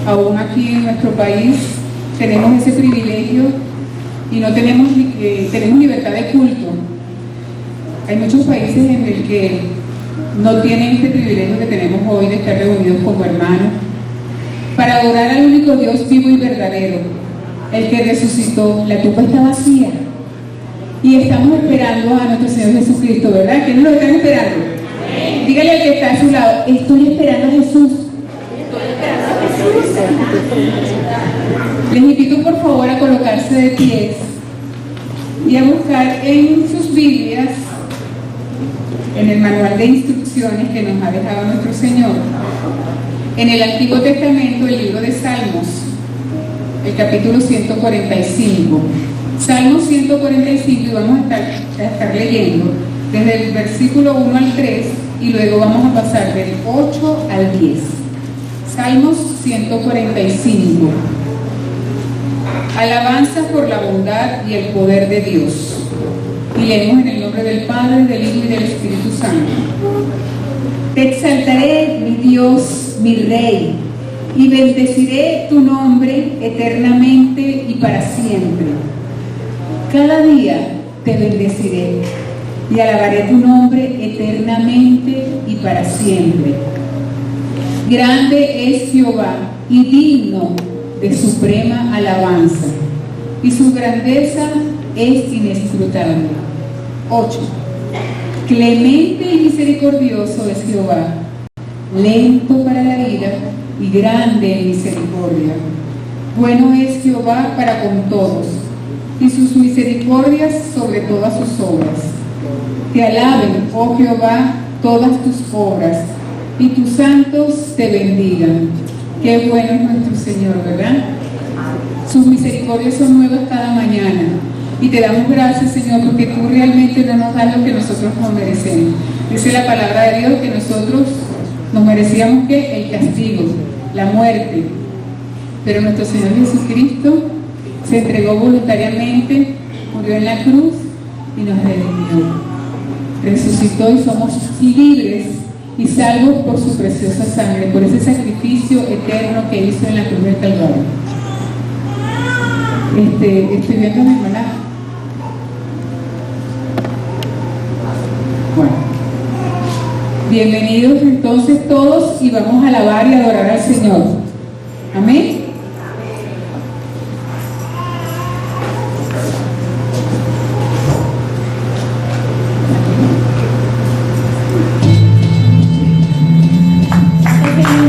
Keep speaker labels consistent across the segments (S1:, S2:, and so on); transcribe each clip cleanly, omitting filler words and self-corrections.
S1: Aún aquí en nuestro país tenemos ese privilegio y no tenemos, tenemos libertad de culto. Hay muchos países en el que no tienen este privilegio que tenemos hoy de estar reunidos como hermanos para adorar al único Dios vivo y verdadero, el que resucitó. La tumba está vacía y estamos esperando a nuestro Señor Jesucristo, ¿verdad? ¿Quiénes lo están esperando? Dígale al que está a su lado: estoy esperando a Jesús. Les invito por favor a colocarse de pies y a buscar en sus Biblias, en el manual de instrucciones que nos ha dejado nuestro Señor, en el Antiguo Testamento, el libro de Salmos, el capítulo 145. Salmos 145, y vamos a estar leyendo desde el versículo 1 al 3 y luego vamos a pasar del 8 al 10. Salmos 145. Alabanza por la bondad y el poder de Dios. Y leemos en el nombre del Padre, del Hijo y del Espíritu Santo. Te exaltaré, mi Dios, mi Rey, y bendeciré tu nombre eternamente y para siempre. Cada día te bendeciré y alabaré tu nombre eternamente y para siempre. Grande es Jehová y digno de suprema alabanza, y su grandeza es inescrutable. 8. Clemente y misericordioso es Jehová, lento para la ira y grande en misericordia. Bueno es Jehová para con todos, y sus misericordias sobre todas sus obras. Te alaben, oh Jehová, todas tus obras, y tus santos te bendigan. Qué bueno es nuestro Señor, ¿verdad? Sus misericordias son nuevas cada mañana. Y te damos gracias, Señor, porque tú realmente no nos das lo que nosotros nos merecemos. Dice la palabra de Dios que nosotros nos merecíamos ¿qué? El castigo, la muerte. Pero nuestro Señor Jesucristo se entregó voluntariamente, murió en la cruz y nos redimió. Resucitó y somos libres y salvos por su preciosa sangre, por ese sacrificio eterno que hizo en la cruz del Calvario. Estoy viendo a mi hermana. Bueno, bienvenidos entonces todos y vamos a alabar y adorar al Señor. Amén.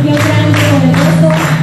S1: Grande y fuerte.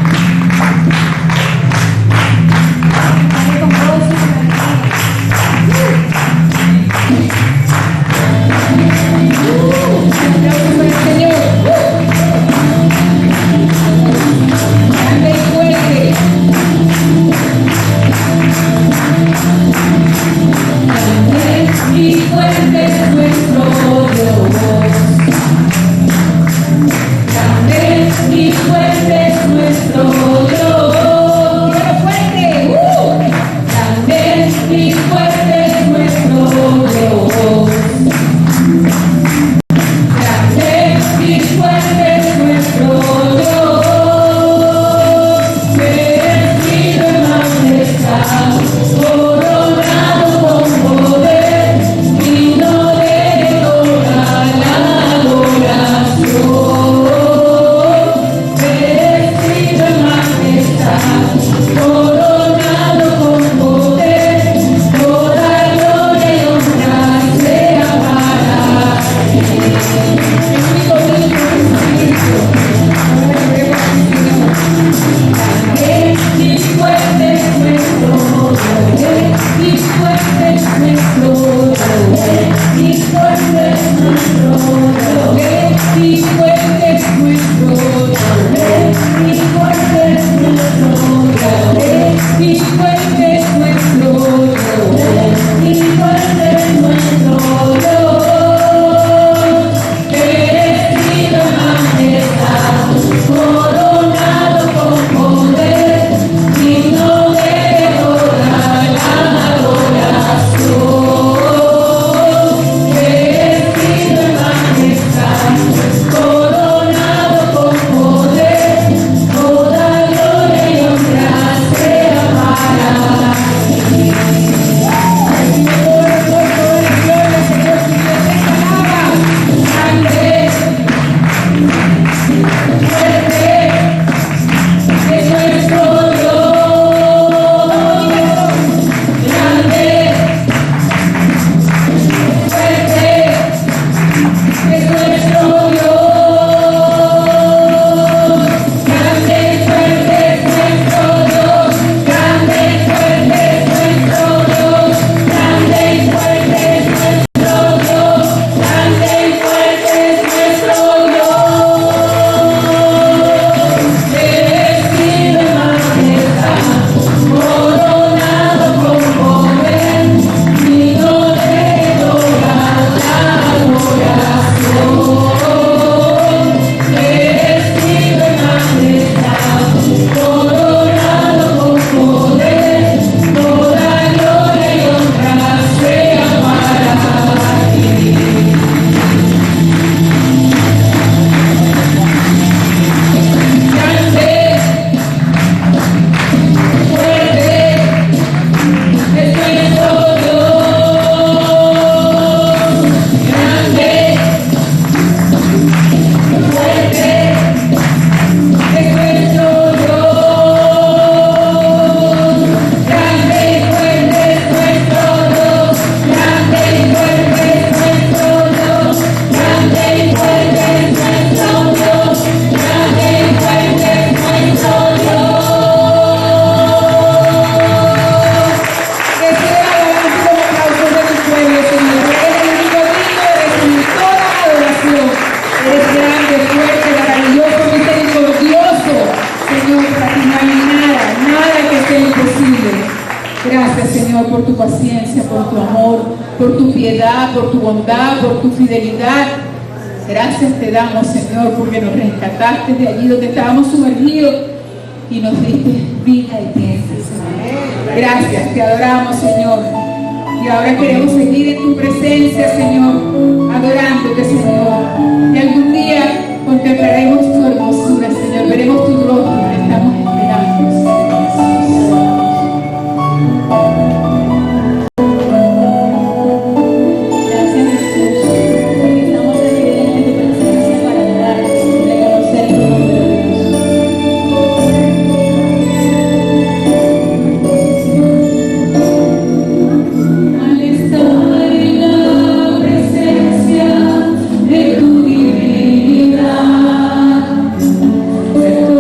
S1: por tu piedad, por tu bondad, por tu fidelidad. Gracias te damos, Señor, porque nos rescataste de allí donde estábamos sumergidos y nos diste vida eterna, Señor. Gracias, te adoramos, Señor. Y ahora queremos seguir en tu presencia, Señor, adorándote, Señor. Y algún día contemplaremos tu hermosura, Señor. Veremos tu rostro, te estamos esperando, Señor.
S2: De tu divinidad, de tu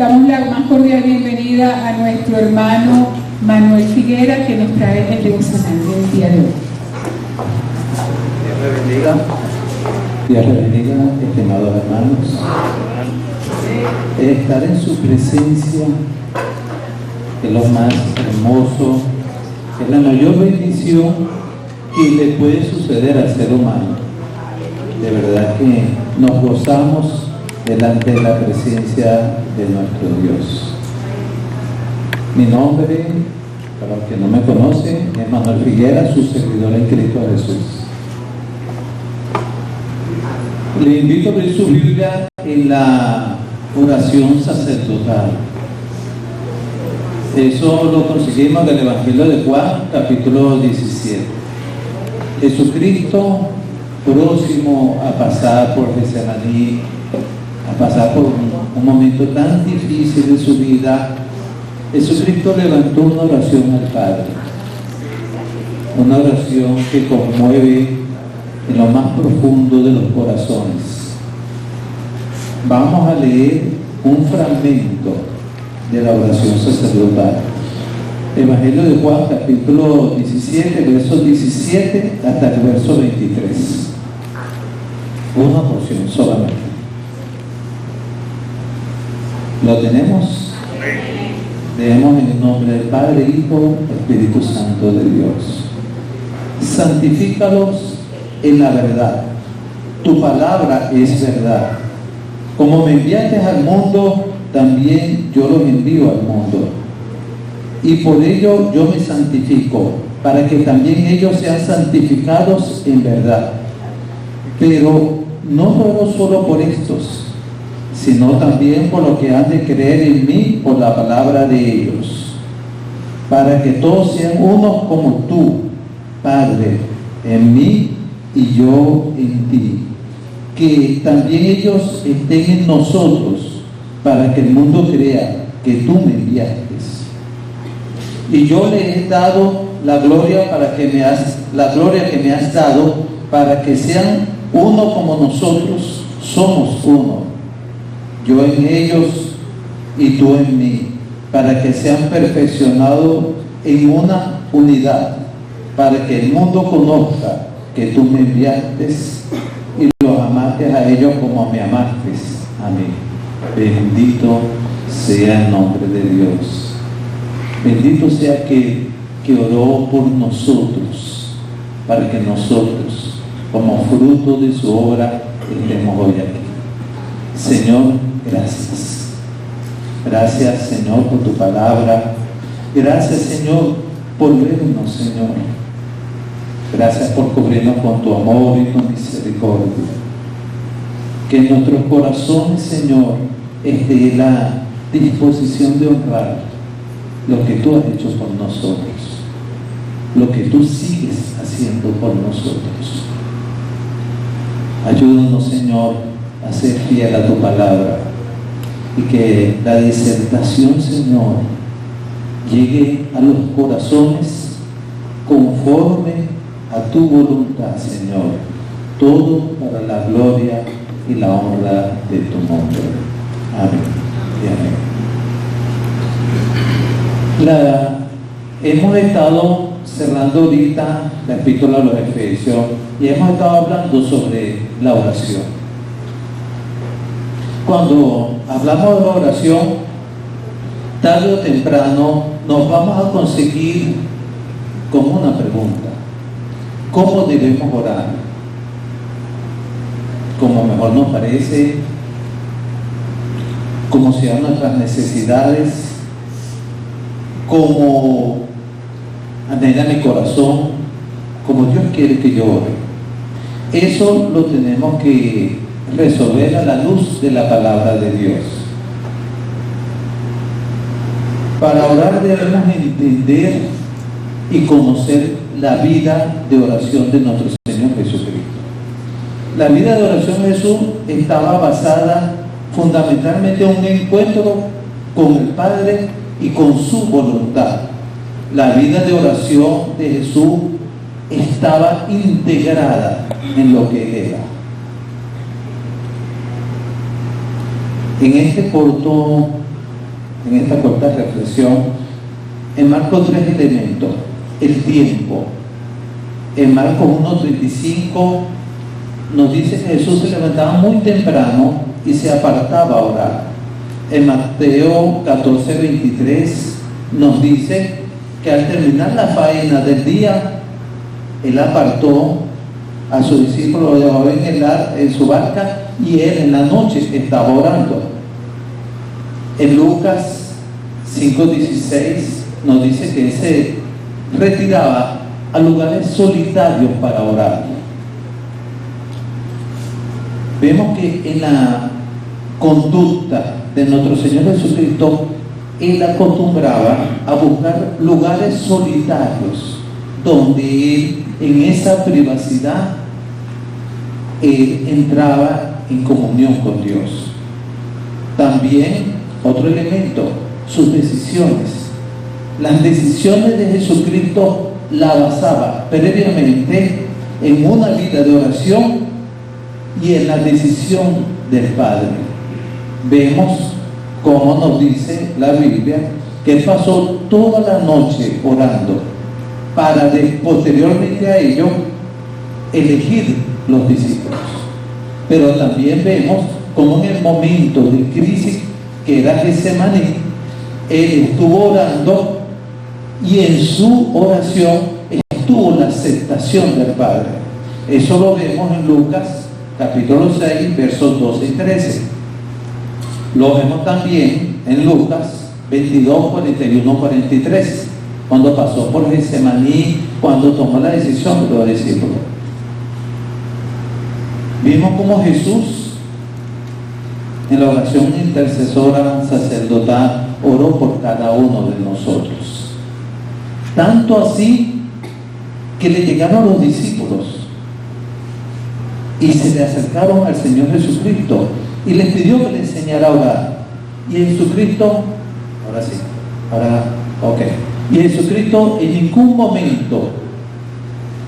S1: Damos la más cordial bienvenida a nuestro hermano Manuel Figuera, que nos trae el devocional del día de hoy.
S2: Dios les bendiga, estimados hermanos. Estar en su presencia es lo más hermoso, es la mayor bendición que le puede suceder al ser humano. De verdad que nos gozamos delante de la presencia de nuestro Dios. Mi nombre, para los que no me conocen, es Manuel Figuera, su servidor en Cristo Jesús. Le invito a abrir su Biblia en la oración sacerdotal. Eso lo conseguimos del Evangelio de Juan, capítulo 17. Jesucristo, próximo a pasar por Getsemaní, a pasar por un momento tan difícil de su vida, Jesucristo levantó una oración al Padre, una oración que conmueve en lo más profundo de los corazones. Vamos a leer un fragmento de la oración sacerdotal. Evangelio de Juan, capítulo 17, versos 17 hasta el verso 23. Una porción solamente. ¿Lo tenemos? Leemos en el nombre del Padre, Hijo, Espíritu Santo de Dios. Santifícalos en la verdad. Tu palabra es verdad. Como me enviaste al mundo, también yo los envío al mundo. Y por ello yo me santifico, para que también ellos sean santificados en verdad. Pero no ruego solo por estos, sino también por los que han de creer en mí por la palabra de ellos, para que todos sean unos como tú, Padre, en mí y yo en ti, que también ellos estén en nosotros, para que el mundo crea que tú me enviaste. Y yo les he dado la gloria que me has dado, para que sean uno como nosotros somos uno, yo en ellos y tú en mí, para que sean perfeccionados en una unidad, para que el mundo conozca que tú me enviaste y los amaste a ellos como me amaste a mí. Bendito sea el nombre de Dios. Bendito sea aquel que oró por nosotros, para que nosotros, como fruto de su obra, estemos hoy aquí. Señor, gracias. Gracias, Señor, por tu palabra. Gracias, Señor, por vernos, Señor. Gracias por cubrirnos con tu amor y tu misericordia. Que en nuestros corazones, Señor, esté la disposición de honrar lo que tú has hecho por nosotros, lo que tú sigues haciendo por nosotros. Ayúdanos, Señor, a ser fiel a tu palabra, y que la disertación, Señor, llegue a los corazones conforme a tu voluntad, Señor, todo para la gloria y la honra de tu nombre. Amén y amén. Hemos estado cerrando ahorita la epístola a los Efesios y hemos estado hablando sobre la oración. Cuando hablamos de la oración, tarde o temprano nos vamos a conseguir con una pregunta: ¿cómo debemos orar? Como mejor nos parece, como sean nuestras necesidades, como anhela mi corazón, como Dios quiere que yo ore. Eso lo tenemos que resolver a la luz de la palabra de Dios. Para orar debemos entender y conocer la vida de oración de nuestro Señor Jesucristo. La vida de oración de Jesús estaba basada fundamentalmente en un encuentro con el Padre y con su voluntad. La vida de oración de Jesús estaba integrada en lo que Él era. En este corto en esta corta reflexión, enmarco tres elementos. El tiempo. En Marcos 1:35 nos dice que Jesús se levantaba muy temprano y se apartaba a orar. En Mateo 14:23 nos dice que al terminar la faena del día, Él apartó a su discípulo, lo llevaba en su barca y Él en la noche estaba orando. En Lucas 5:16 nos dice que Él se retiraba a lugares solitarios para orar. Vemos que en la conducta de nuestro Señor Jesucristo, Él acostumbraba a buscar lugares solitarios donde Él, en esa privacidad, Él entraba en comunión con Dios. También otro elemento, sus decisiones. Las decisiones de Jesucristo la basaba previamente en una vida de oración y en la decisión del Padre. Vemos cómo nos dice la Biblia que Él pasó toda la noche orando para posteriormente a ello elegir los discípulos. Pero también vemos cómo en el momento de crisis que era Getsemaní, Él estuvo orando y en su oración estuvo la aceptación del Padre. Eso lo vemos en Lucas capítulo 6 versos 12 y 13. Lo vemos también en Lucas 22, 41, 43, cuando pasó por Getsemaní, cuando tomó la decisión de los discípulos. Vimos cómo Jesús, en la oración intercesora sacerdotal, oró por cada uno de nosotros. Tanto así que le llegaron los discípulos y se le acercaron al Señor Jesucristo y les pidió que le enseñara a orar. Y Jesucristo, y Jesucristo en ningún momento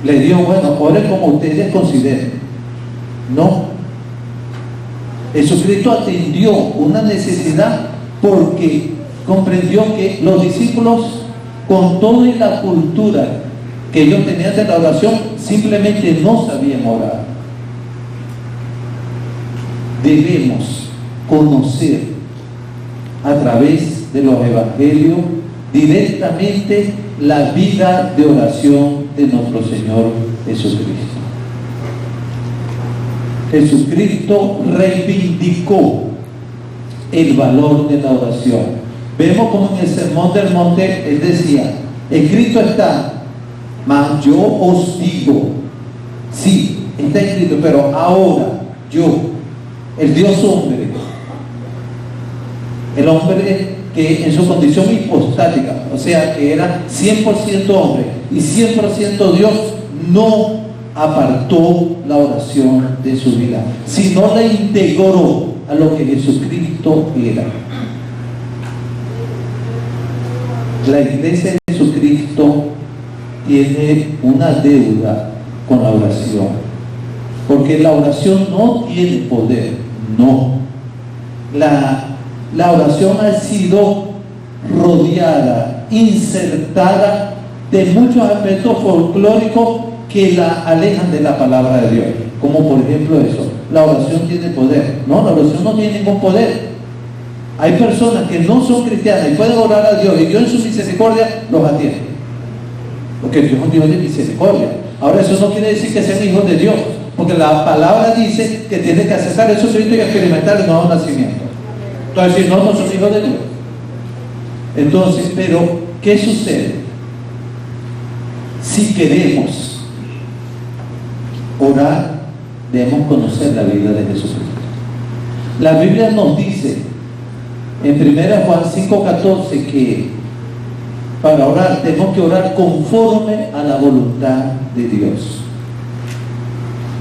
S2: le dio, bueno, oren como ustedes consideren. No. Jesucristo atendió una necesidad porque comprendió que los discípulos, con toda la cultura que ellos tenían de la oración, simplemente no sabían orar. Debemos conocer a través de los evangelios directamente la vida de oración de nuestro Señor Jesucristo. Jesucristo reivindicó el valor de la oración. Vemos como en el Sermón del Monte Él decía, escrito está, mas yo os digo, sí, está escrito, pero ahora yo, el Dios hombre, el hombre que en su condición hipostática, o sea que era 100% hombre y 100% Dios, no apartó la oración de su vida, sino la integró a lo que Jesucristo era. La iglesia de Jesucristo tiene una deuda con la oración, porque la oración no tiene poder, no. La oración ha sido rodeada, insertada de muchos aspectos folclóricos que la alejan de la palabra de Dios, como por ejemplo eso, la oración tiene poder. No, la oración no tiene ningún poder. Hay personas que no son cristianas y pueden orar a Dios y Dios en su misericordia los atiende, porque Dios es un Dios de misericordia. Ahora eso no quiere decir que sean hijos de Dios, porque la palabra dice que tienen que aceptar el Jesucristo y experimentar el nuevo nacimiento. Entonces, si no, no son hijos de Dios. Entonces, pero ¿qué sucede? Si queremos orar, debemos conocer la vida de Jesucristo. La Biblia nos dice en 1 Juan 5:14 que para orar tenemos que orar conforme a la voluntad de Dios.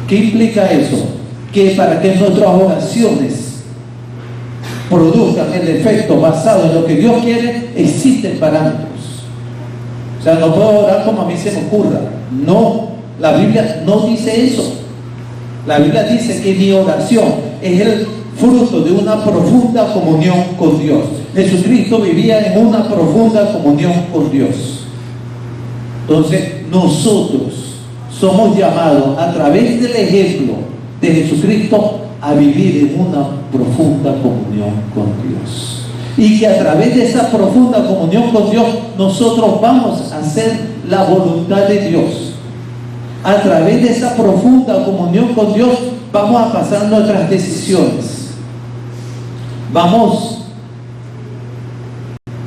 S2: ¿Qué implica eso? Que para que nuestras oraciones produzcan el efecto basado en lo que Dios quiere, existen parámetros. O sea, no puedo orar como a mí se me ocurra. No, la Biblia no dice eso. La Biblia dice que mi oración es el fruto de una profunda comunión con Dios. Jesucristo vivía en una profunda comunión con Dios. Entonces, nosotros somos llamados a través del ejemplo de Jesucristo a vivir en una profunda comunión con Dios. Y que a través de esa profunda comunión con Dios, nosotros vamos a hacer la voluntad de Dios. A través de esa profunda comunión con Dios, vamos a pasar nuestras decisiones. Vamos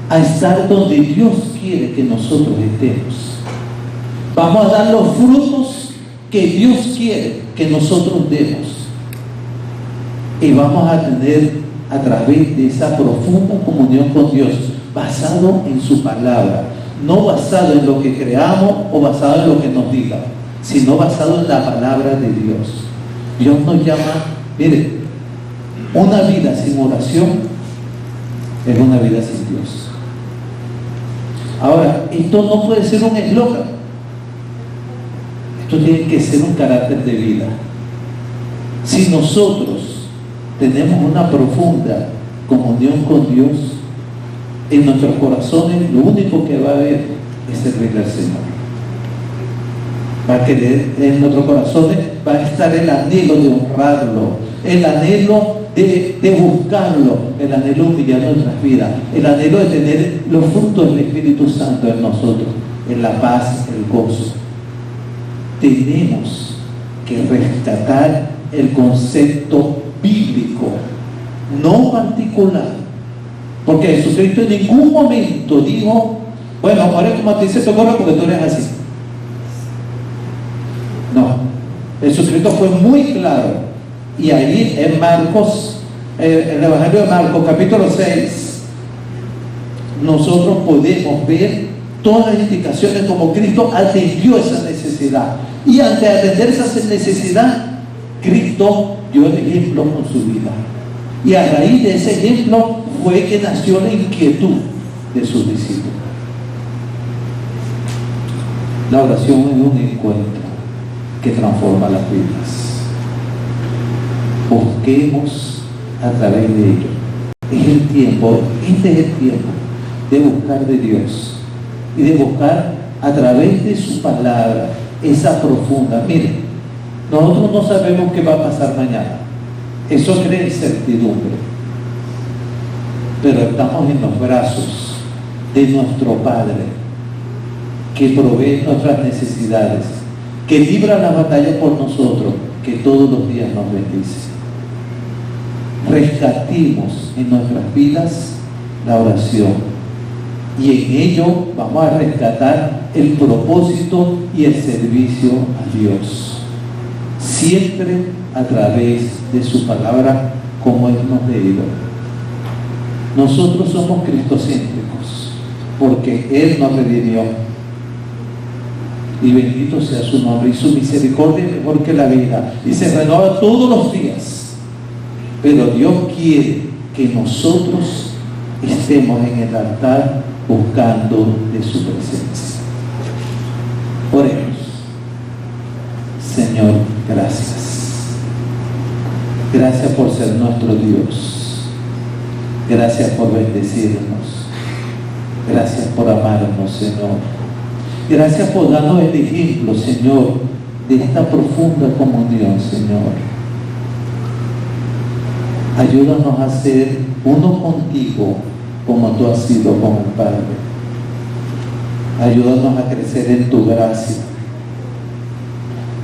S2: a estar donde Dios quiere que nosotros estemos. Vamos a dar los frutos que Dios quiere que nosotros demos. Y vamos a tener a través de esa profunda comunión con Dios, basado en su palabra, no basado en lo que creamos o basado en lo que nos diga, sino basado en la palabra de Dios. Dios nos llama, mire, una vida sin oración es una vida sin Dios. Ahora, esto no puede ser un eslogan, esto tiene que ser un carácter de vida. Si nosotros tenemos una profunda comunión con Dios, en nuestros corazones lo único que va a haber es servirle al Señor. Va a querer, en nuestros corazones va a estar el anhelo de honrarlo, el anhelo de buscarlo, el anhelo de humillar nuestras vidas, el anhelo de tener los frutos del Espíritu Santo en nosotros, en la paz, el gozo. Tenemos que rescatar el concepto bíblico, no particular, porque Jesucristo en ningún momento dijo, bueno, ahora como a ti se te ocurre porque tú eres así. No, Jesucristo fue muy claro, y ahí en Marcos, el Evangelio de Marcos capítulo 6, nosotros podemos ver todas las indicaciones como Cristo atendió esa necesidad, y ante atender esa necesidad, Cristo dio el ejemplo con su vida. Y a raíz de ese ejemplo fue que nació la inquietud de sus discípulos. La oración es un encuentro que transforma las vidas. Busquemos a través de ello. Es el tiempo, este es el tiempo de buscar de Dios y de buscar a través de su palabra esa profunda. Miren, nosotros no sabemos qué va a pasar mañana. Eso crea incertidumbre. Pero estamos en los brazos de nuestro Padre, que provee nuestras necesidades, que libra la batalla por nosotros, que todos los días nos bendice. Rescatemos en nuestras vidas la oración, y en ello vamos a rescatar el propósito y el servicio a Dios, siempre a través de su palabra, como hemos leído. Nosotros somos cristocéntricos porque Él nos redimió, y bendito sea su nombre, y su misericordia es mejor que la vida y se renueva todos los días. Pero Dios quiere que nosotros estemos en el altar buscando de su presencia. Oremos. Señor, gracias. Gracias por ser nuestro Dios. Gracias por bendecirnos. Gracias por amarnos, Señor. Gracias por darnos el ejemplo, Señor, de esta profunda comunión, Señor. Ayúdanos a ser uno contigo como tú has sido con el Padre. Ayúdanos a crecer en tu gracia.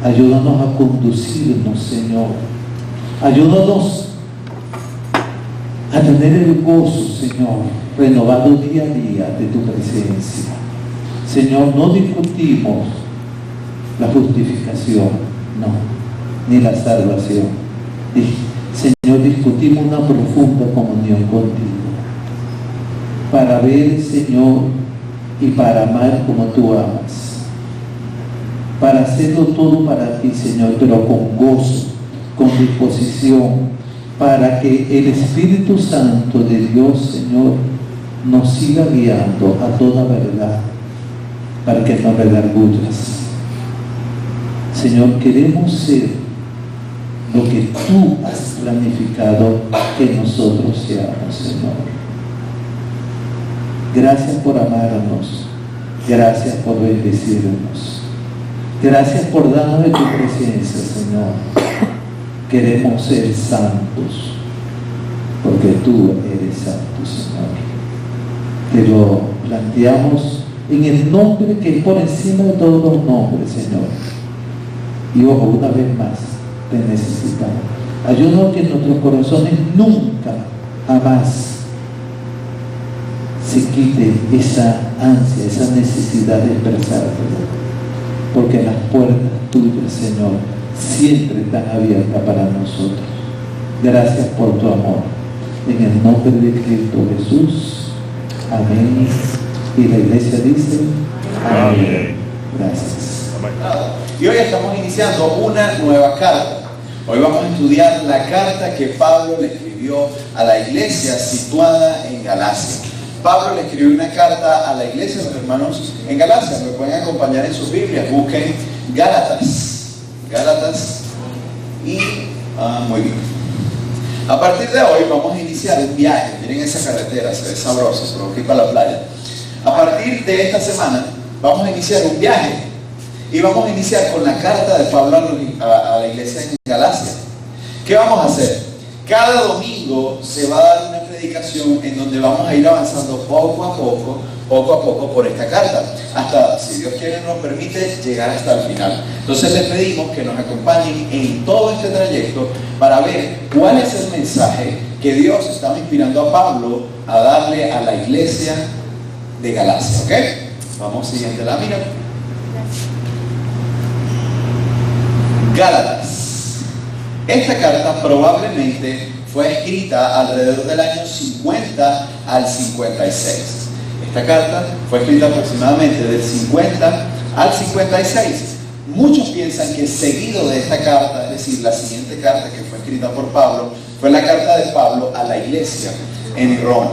S2: Ayúdanos a conducirnos, Señor. Ayúdanos a tener el gozo, Señor, renovado día a día de tu presencia. Señor, no discutimos la justificación, no, ni la salvación. Señor, discutimos una profunda comunión contigo, para ver, Señor, y para amar como tú amas, para hacerlo todo para ti, Señor, pero con gozo, con disposición, para que el Espíritu Santo de Dios, Señor, nos siga guiando a toda verdad, para que nos redargullas. Señor, queremos ser lo que tú has planificado que nosotros seamos, Señor. Gracias por amarnos. Gracias por bendecirnos. Gracias por darnos de tu presencia, Señor. Queremos ser santos, porque tú eres santo, Señor. Te lo planteamos en el nombre que es por encima de todos los nombres, Señor. Y ojo, una vez más, te necesitamos. Ayúdanos que en nuestros corazones nunca, jamás se quite esa ansia, esa necesidad de expresarte, porque las puertas tuyas, Señor, siempre están abiertas para nosotros. Gracias por tu amor. En el nombre de Cristo Jesús. Amén. Y la iglesia dice amén. Gracias.
S3: Y hoy estamos iniciando una nueva carta. Hoy vamos a estudiar la carta que Pablo le escribió a la iglesia situada en Galacia. Pablo le escribió una carta a la iglesia, los hermanos en Galacia. Me pueden acompañar en sus Biblias. Busquen Gálatas. Gálatas. Y muy bien. A partir de hoy vamos a iniciar un viaje. Miren esa carretera, se ve sabrosa, se va aquí para la playa. A partir de esta semana vamos a iniciar un viaje. Y vamos a iniciar con la carta de Pablo a la iglesia en Galacia. ¿Qué vamos a hacer? Cada domingo se va a dar una predicación en donde vamos a ir avanzando poco a poco por esta carta, hasta, si Dios quiere nos permite, llegar hasta el final. Entonces les pedimos que nos acompañen en todo este trayecto para ver cuál es el mensaje que Dios estaba inspirando a Pablo a darle a la iglesia de Galacia. ¿Ok? Vamos, siguiente lámina. Gálatas. Esta carta probablemente fue escrita alrededor del año 50 al 56. Esta carta fue escrita aproximadamente del 50 al 56. Muchos piensan que seguido de esta carta, es decir, la siguiente carta que fue escrita por Pablo, fue la carta de Pablo a la iglesia en Roma.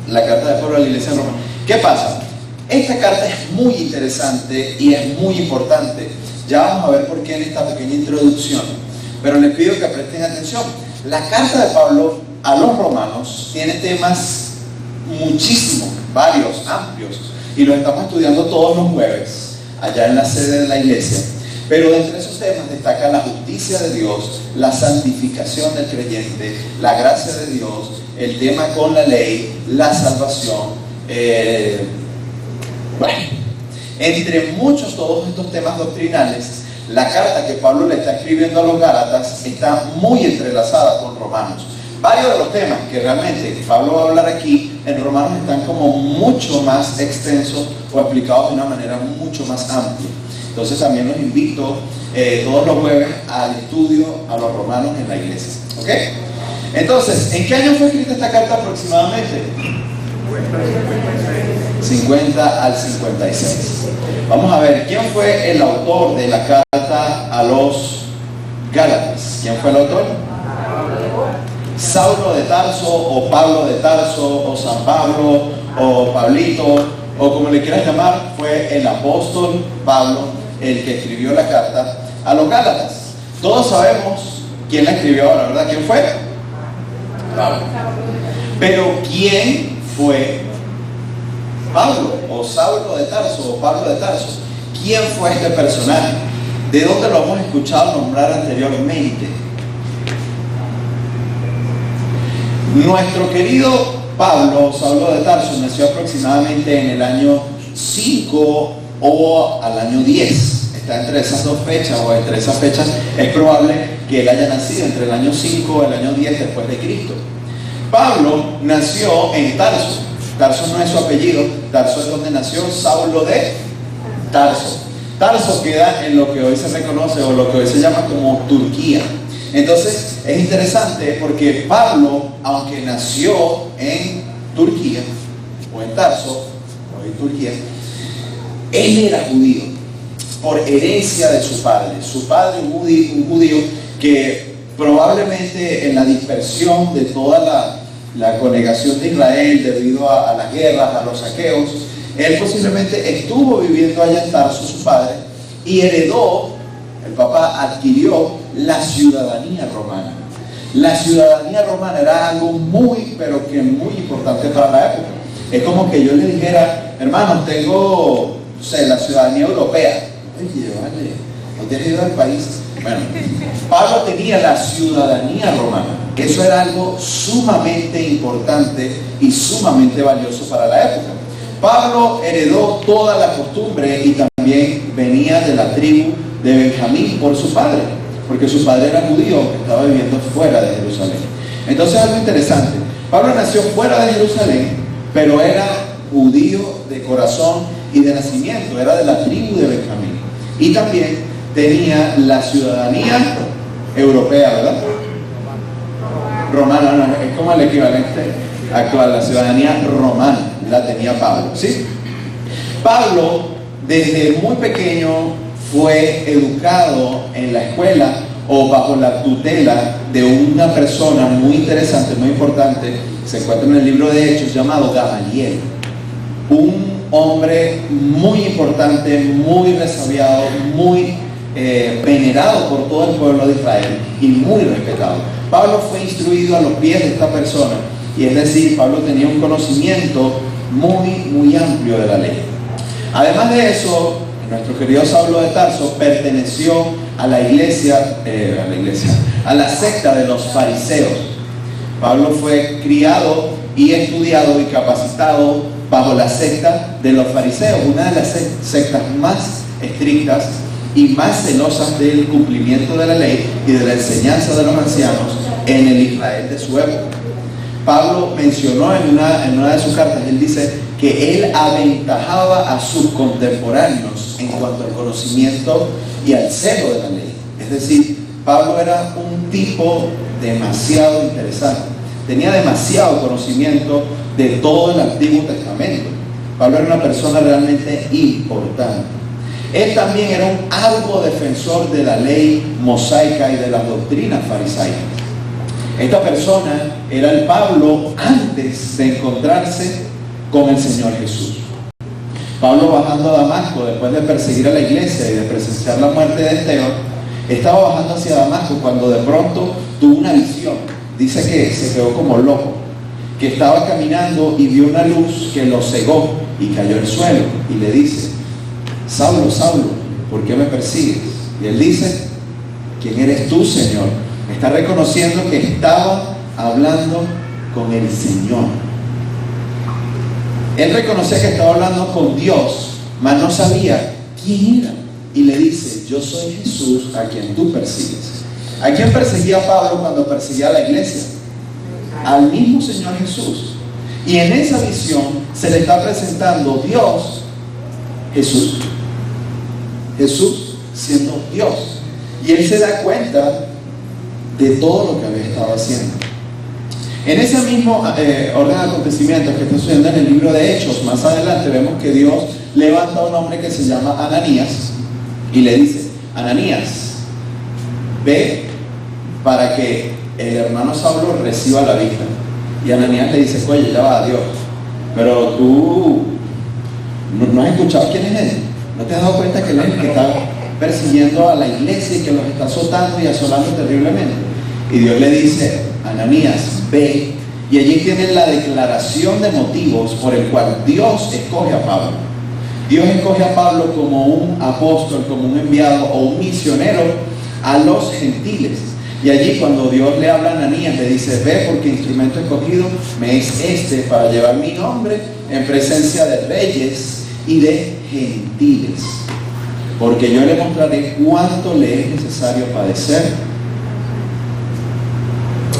S3: La carta de Pablo a la iglesia en Roma. ¿Qué pasa? Esta carta es muy interesante y es muy importante. Ya vamos a ver por qué en esta pequeña introducción. Pero les pido que presten atención. La carta de Pablo a los romanos tiene temas muchísimos, varios, amplios, y los estamos estudiando todos los jueves, allá en la sede de la iglesia. Pero entre esos temas destaca la justicia de Dios, la santificación del creyente, la gracia de Dios, el tema con la ley, la salvación. Entre muchos, todos estos temas doctrinales, la carta que Pablo le está escribiendo a los Gálatas está muy entrelazada con Romanos. Varios de los temas que realmente Pablo va a hablar aquí en Romanos están como mucho más extensos o explicados de una manera mucho más amplia. Entonces también los invito todos los jueves al estudio a los romanos en la iglesia. ¿Ok? Entonces, ¿en qué año fue escrita esta carta aproximadamente? 50 al 56. Vamos a ver, ¿quién fue el autor de la carta a los Gálatas? ¿Quién fue el autor? Saulo de Tarso, o Pablo de Tarso, o San Pablo, o Pablito, o como le quieras llamar, fue el apóstol Pablo el que escribió la carta a los Gálatas. Todos sabemos quién la escribió ahora, ¿verdad? ¿Quién fue? Pablo. Pero ¿quién fue Pablo, o Saulo de Tarso, o Pablo de Tarso? ¿Quién fue este personaje? ¿De dónde lo hemos escuchado nombrar anteriormente? Nuestro querido Pablo, Saulo de Tarso, nació aproximadamente en el año 5 o al año 10. Está entre esas dos fechas, o entre esas fechas es probable que él haya nacido entre el año 5 o el año 10 después de Cristo. Pablo nació en Tarso. Tarso no es su apellido, Tarso es donde nació Saulo de Tarso. Tarso queda en lo que hoy se reconoce o lo que hoy se llama como Turquía. Entonces es interesante porque Pablo, aunque nació en Turquía o en Tarso o en Turquía, él era judío por herencia de su padre. Su padre, un judío que probablemente en la dispersión de toda la congregación de Israel debido a las guerras, a los saqueos, él posiblemente estuvo viviendo allá en Tarso, su padre, y heredó, el papá adquirió la ciudadanía romana. La ciudadanía romana era algo muy, pero que muy importante para la época. Es como que yo le dijera, hermano, tengo, no sé, la ciudadanía europea. Oye, vale, ¿no te has ido al país? Bueno, Pablo tenía la ciudadanía romana. Eso era algo sumamente importante y sumamente valioso para la época. Pablo heredó toda la costumbre y también venía de la tribu de Benjamín por su padre, porque su padre era judío que estaba viviendo fuera de Jerusalén. Entonces, algo interesante, Pablo nació fuera de Jerusalén, pero era judío de corazón y de nacimiento, era de la tribu de Benjamín. Y también tenía la ciudadanía europea, ¿verdad? Romana, no, es como el equivalente actual, la ciudadanía romana la tenía Pablo, ¿sí? Pablo, desde muy pequeño, fue educado en la escuela o bajo la tutela de una persona muy interesante, muy importante, se encuentra en el libro de Hechos, llamado Gamaliel. Un hombre muy importante, muy resabiado, muy venerado por todo el pueblo de Israel y muy respetado. Pablo fue instruido a los pies de esta persona, y es decir, Pablo tenía un conocimiento muy amplio de la ley. Además de eso, nuestro querido Saulo de Tarso perteneció a la secta de los fariseos. Pablo fue criado y estudiado y capacitado bajo la secta de los fariseos, una de las sectas más estrictas y más celosas del cumplimiento de la ley y de la enseñanza de los ancianos en el Israel de su época. Pablo mencionó en una de sus cartas, él dice que él aventajaba a sus contemporáneos en cuanto al conocimiento y al celo de la ley. Es decir, Pablo era un tipo demasiado interesante, tenía demasiado conocimiento de todo el Antiguo Testamento. Pablo era una persona realmente importante. Él también era un arduo defensor de la ley mosaica y de las doctrinas farisaicas. Esta persona era el Pablo antes de encontrarse con el Señor Jesús. Pablo, bajando a Damasco después de perseguir a la iglesia y de presenciar la muerte de Esteban, estaba bajando hacia Damasco cuando de pronto tuvo una visión. Dice que se quedó como loco, que estaba caminando y vio una luz que lo cegó y cayó al suelo, y le dice: Saulo, Saulo, ¿por qué me persigues? Y él dice: ¿quién eres tú, Señor? Está reconociendo que estaba hablando con el Señor. Él reconocía que estaba hablando con Dios, mas no sabía quién era. Y le dice: yo soy Jesús a quien tú persigues. ¿A quién perseguía Pablo cuando perseguía a la iglesia? Al mismo Señor Jesús. Y en esa visión se le está presentando Dios, Jesús siendo Dios. Y él se da cuenta de todo lo que había estado haciendo. En ese mismo orden de acontecimientos que está sucediendo en el libro de Hechos, más adelante vemos que Dios levanta a un hombre que se llama Ananías y le dice: Ananías, ve para que el hermano Saulo reciba la vista. Y Ananías le dice: oye, ya va, Dios, pero tú no has escuchado quién es él. ¿No te has dado cuenta que él es el que está persiguiendo a la iglesia y que los está azotando y asolando terriblemente? Y Dios le dice: Ananías, ve. Y allí tienen la declaración de motivos por el cual Dios escoge a Pablo. Dios escoge a Pablo como un apóstol, como un enviado o un misionero a los gentiles. Y allí, cuando Dios le habla a Ananías, le dice: ve, porque instrumento escogido me es este para llevar mi nombre en presencia de reyes y de gentiles, porque yo le mostraré cuánto le es necesario padecer.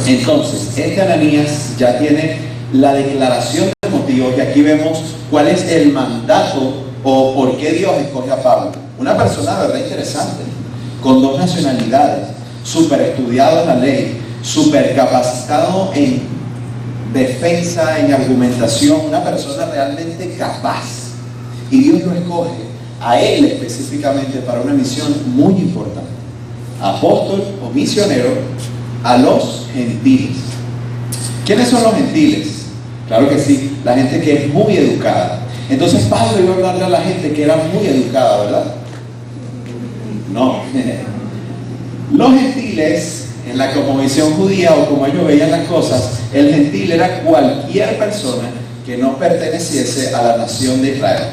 S3: Entonces, este Ananías ya tiene la declaración de motivos, y aquí vemos cuál es el mandato o por qué Dios escoge a Pablo. Una persona, verdad, interesante, con dos nacionalidades, súper estudiado en la ley, súper capacitado en defensa, en argumentación, una persona realmente capaz. Y Dios lo escoge a él específicamente para una misión muy importante: apóstol o misionero a los gentiles. ¿Quiénes son los gentiles? Claro que sí, la gente que es muy educada. Entonces Pablo iba a hablarle a la gente que era muy educada, ¿verdad? No. Los gentiles, en la cosmovisión judía o como ellos veían las cosas, el gentil era cualquier persona que no perteneciese a la nación de Israel.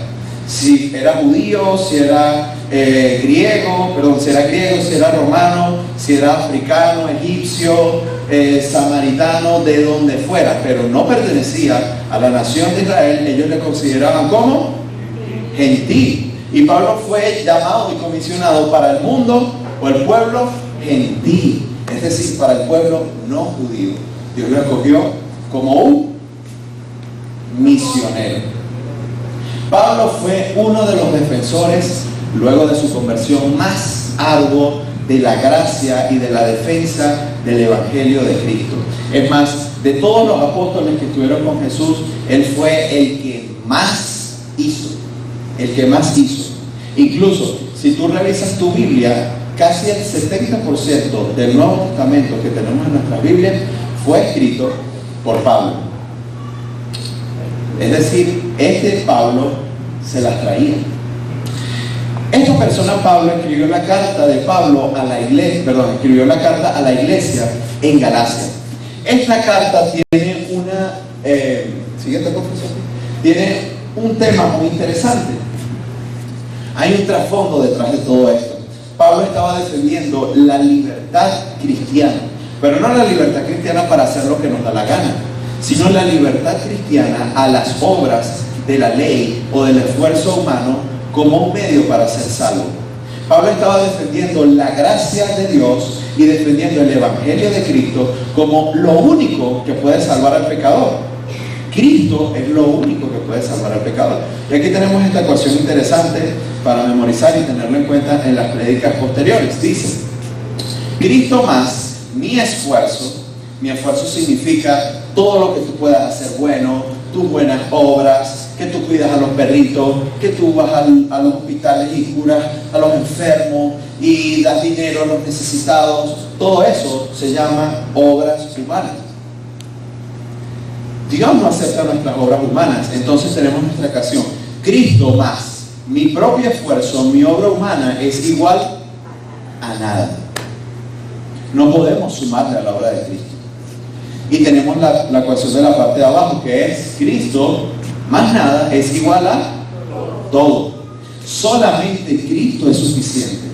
S3: Si era judío, si era griego, si era romano, si era africano, egipcio, samaritano, de donde fuera, pero no pertenecía a la nación de Israel, ellos le consideraban como gentil. Y Pablo fue llamado y comisionado para el mundo o el pueblo gentil, es decir, para el pueblo no judío. Dios lo escogió como un misionero. Pablo fue uno de los defensores, luego de su conversión, más arduo de la gracia y de la defensa del Evangelio de Cristo. Es más, de todos los apóstoles que estuvieron con Jesús, él fue el que más hizo. El que más hizo. Incluso, si tú revisas tu Biblia, casi el 70% del Nuevo Testamento que tenemos en nuestra Biblia fue escrito por Pablo. Es decir, Pablo se las traía. Esta persona, Pablo, escribió la carta de Pablo a la iglesia, escribió la carta a la iglesia en Galacia. Esta carta tiene tiene un tema muy interesante. Hay un trasfondo detrás de todo esto. Pablo estaba defendiendo la libertad cristiana, pero no la libertad cristiana para hacer lo que nos da la gana, sino la libertad cristiana a las obras de la ley o del esfuerzo humano como un medio para ser salvo. Pablo estaba defendiendo la gracia de Dios y defendiendo el Evangelio de Cristo como lo único que puede salvar al pecador. Cristo es lo único que puede salvar al pecador. Y aquí tenemos esta ecuación interesante para memorizar y tenerlo en cuenta en las prédicas posteriores. Dice: Cristo más mi esfuerzo significa todo lo que tú puedas hacer bueno, tus buenas obras, que tú cuidas a los perritos, que tú vas a los hospitales y curas a los enfermos y das dinero a los necesitados. Todo eso se llama obras humanas. Dios no acepta nuestras obras humanas, entonces tenemos nuestra ocasión. Cristo más mi propio esfuerzo, mi obra humana es igual a nada. No podemos sumarle a la obra de Cristo. Y tenemos la ecuación de la parte de abajo, que es Cristo más nada es igual a todo. Solamente Cristo es suficiente.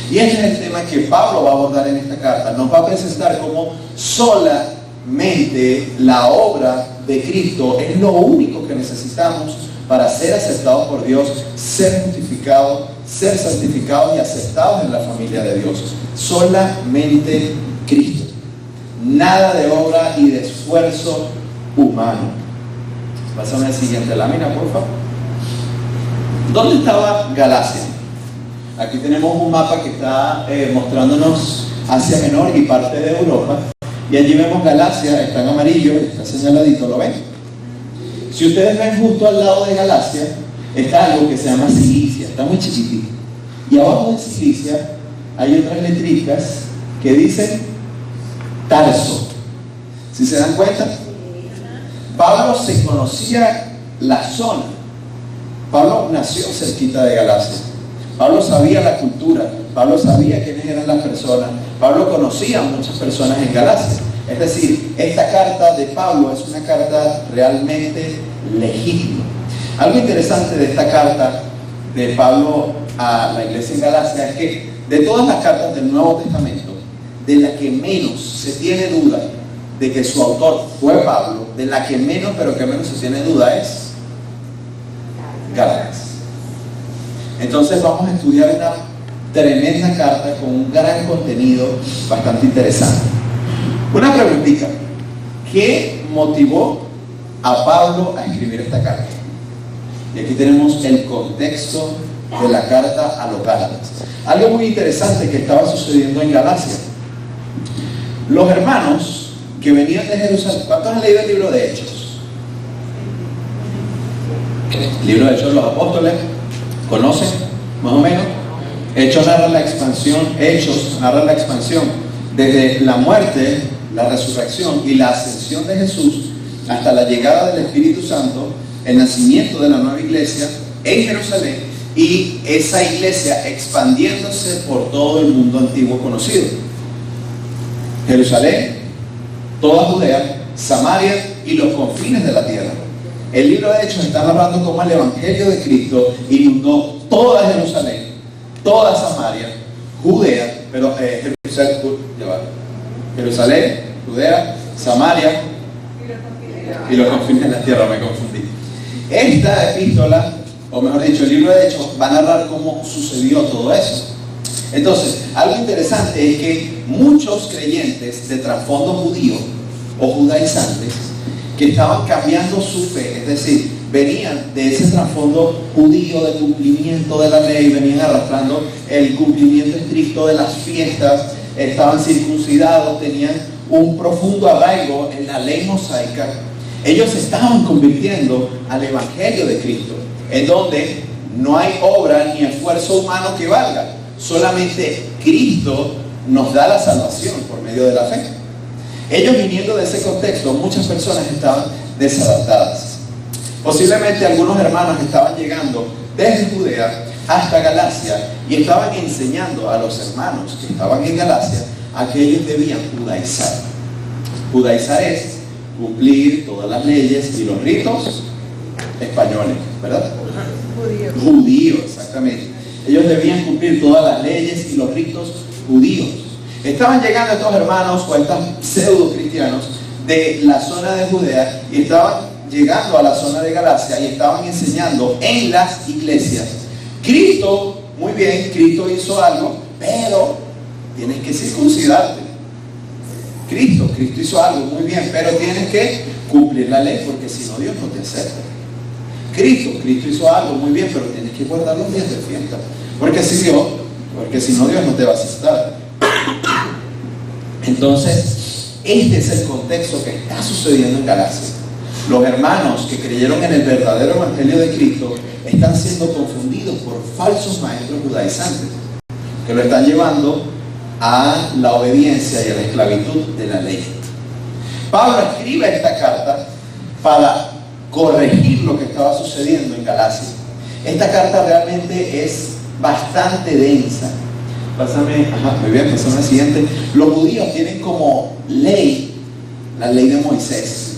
S3: Y este es el tema que Pablo va a abordar en esta carta. Nos va a presentar como solamente la obra de Cristo es lo único que necesitamos para ser aceptados por Dios, ser justificados, ser santificados y aceptados en la familia de Dios. Solamente Cristo. Nada de obra y de esfuerzo humano. Pásame a la siguiente lámina, por favor. ¿Dónde estaba Galacia? Aquí tenemos un mapa que está mostrándonos Asia Menor y parte de Europa. Y allí vemos Galacia, está en amarillo, está señaladito, ¿lo ven? Si ustedes ven justo al lado de Galacia, está algo que se llama Cilicia, está muy chiquitito. Y abajo de Cilicia hay otras letritas que dicen Tarso. ¿Sí se dan cuenta? Pablo se conocía la zona. Pablo nació cerquita de Galacia. Pablo sabía la cultura. Pablo sabía quiénes eran las personas. Pablo conocía a muchas personas en Galacia. Es decir, esta carta de Pablo es una carta realmente legítima. Algo interesante de esta carta de Pablo a la iglesia en Galacia es que de todas las cartas del Nuevo Testamento, de la que menos se tiene duda de que su autor fue Pablo, de la que menos, pero que menos se tiene duda es Gálatas. Entonces vamos a estudiar una tremenda carta con un gran contenido bastante interesante. Una preguntita: ¿qué motivó a Pablo a escribir esta carta? Y aquí tenemos el contexto de la carta a los Gálatas. Algo muy interesante que estaba sucediendo en Galacia. Los hermanos que venían de Jerusalén, ¿cuántos han leído el libro de Hechos? El libro de Hechos de los Apóstoles, ¿conocen más o menos? Hechos narra la expansión desde la muerte, la resurrección y la ascensión de Jesús hasta la llegada del Espíritu Santo, el nacimiento de la nueva iglesia en Jerusalén y esa iglesia expandiéndose por todo el mundo antiguo conocido. Jerusalén, toda Judea, Samaria y los confines de la tierra. El libro de Hechos está narrando cómo el Evangelio de Cristo inundó toda Jerusalén, toda Samaria, Judea, pero Jerusalén, Judea, Samaria y los confines de la tierra, me confundí. Esta epístola, o mejor dicho, el libro de Hechos, va a narrar cómo sucedió todo eso. Entonces, algo interesante es que muchos creyentes de trasfondo judío o judaizantes que estaban cambiando su fe, es decir, venían de ese trasfondo judío de cumplimiento de la ley, venían arrastrando el cumplimiento estricto de las fiestas, estaban circuncidados, tenían un profundo arraigo en la ley mosaica. Ellos se estaban convirtiendo al Evangelio de Cristo, en donde no hay obra ni esfuerzo humano que valga, solamente Cristo nos da la salvación por medio de la fe. Ellos, viniendo de ese contexto, muchas personas estaban desadaptadas. Posiblemente algunos hermanos estaban llegando desde Judea hasta Galacia y estaban enseñando a los hermanos que estaban en Galacia a que ellos debían judaizar. Judaizar es cumplir todas las leyes y los ritos españoles, ¿verdad? Judíos, exactamente. Ellos debían cumplir todas las leyes y los ritos judíos. Estaban llegando estos hermanos o estos pseudo cristianos de la zona de Judea y estaban llegando a la zona de Galacia y estaban enseñando en las iglesias. Cristo, muy bien, Cristo hizo algo, pero tienes que circuncidarte. Cristo hizo algo, muy bien, pero tienes que cumplir la ley porque si no Dios no te acepta. Cristo hizo algo, muy bien, pero tienes que guardar los días de fiesta porque si no Dios no te va a aceptar. Entonces, este es el contexto que está sucediendo en Galacia. Los hermanos que creyeron en el verdadero Evangelio de Cristo están siendo confundidos por falsos maestros judaizantes que lo están llevando a la obediencia y a la esclavitud de la ley. Pablo escribe esta carta para corregir lo que estaba sucediendo en Galacia. Esta carta realmente es bastante densa. Muy bien, pásame al siguiente. Los judíos tienen como ley la ley de Moisés,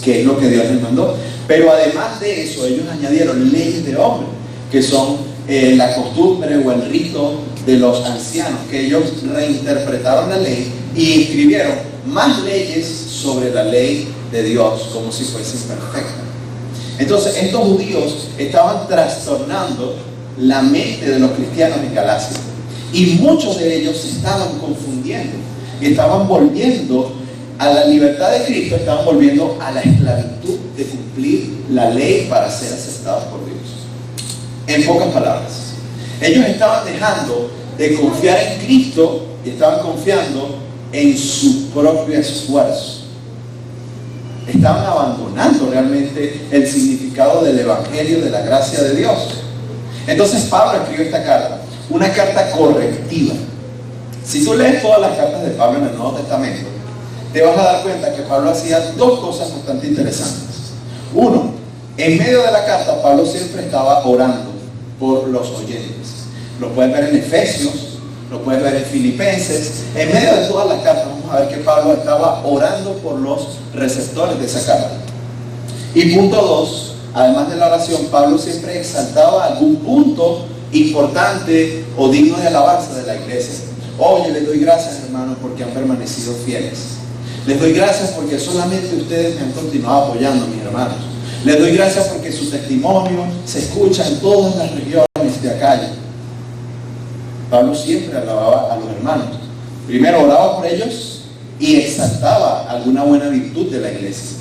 S3: que es lo que Dios les mandó. Pero además de eso, ellos añadieron leyes de hombre, que son la costumbre o el rito de los ancianos, que ellos reinterpretaron la ley y escribieron más leyes sobre la ley de Dios, como si fuesen perfectas. Entonces, estos judíos estaban trastornando la mente de los cristianos en Galacia. Y muchos de ellos se estaban confundiendo y estaban volviendo a la libertad de Cristo, estaban volviendo a la esclavitud de cumplir la ley para ser aceptados por Dios. En pocas palabras, ellos estaban dejando de confiar en Cristo y estaban confiando en su propio esfuerzo. Estaban abandonando realmente el significado del Evangelio de la gracia de Dios. Entonces Pablo escribió esta carta, una carta correctiva. Si tú lees todas las cartas de Pablo en el Nuevo Testamento, te vas a dar cuenta que Pablo hacía dos cosas bastante interesantes. Uno, en medio de la carta, Pablo siempre estaba orando por los oyentes. Lo puedes ver en Efesios, lo puedes ver en Filipenses. En medio de todas las cartas vamos a ver que Pablo estaba orando por los receptores de esa carta. Y punto dos, además de la oración, Pablo siempre exaltaba algún punto importante o digno de alabanza de la iglesia. Oye, les doy gracias, hermanos, porque han permanecido fieles. Les doy gracias porque solamente ustedes me han continuado apoyando, mis hermanos. Les doy gracias porque su testimonio se escucha en todas las regiones de Acaya. Pablo siempre alababa a los hermanos. Primero oraba por ellos y exaltaba alguna buena virtud de la iglesia.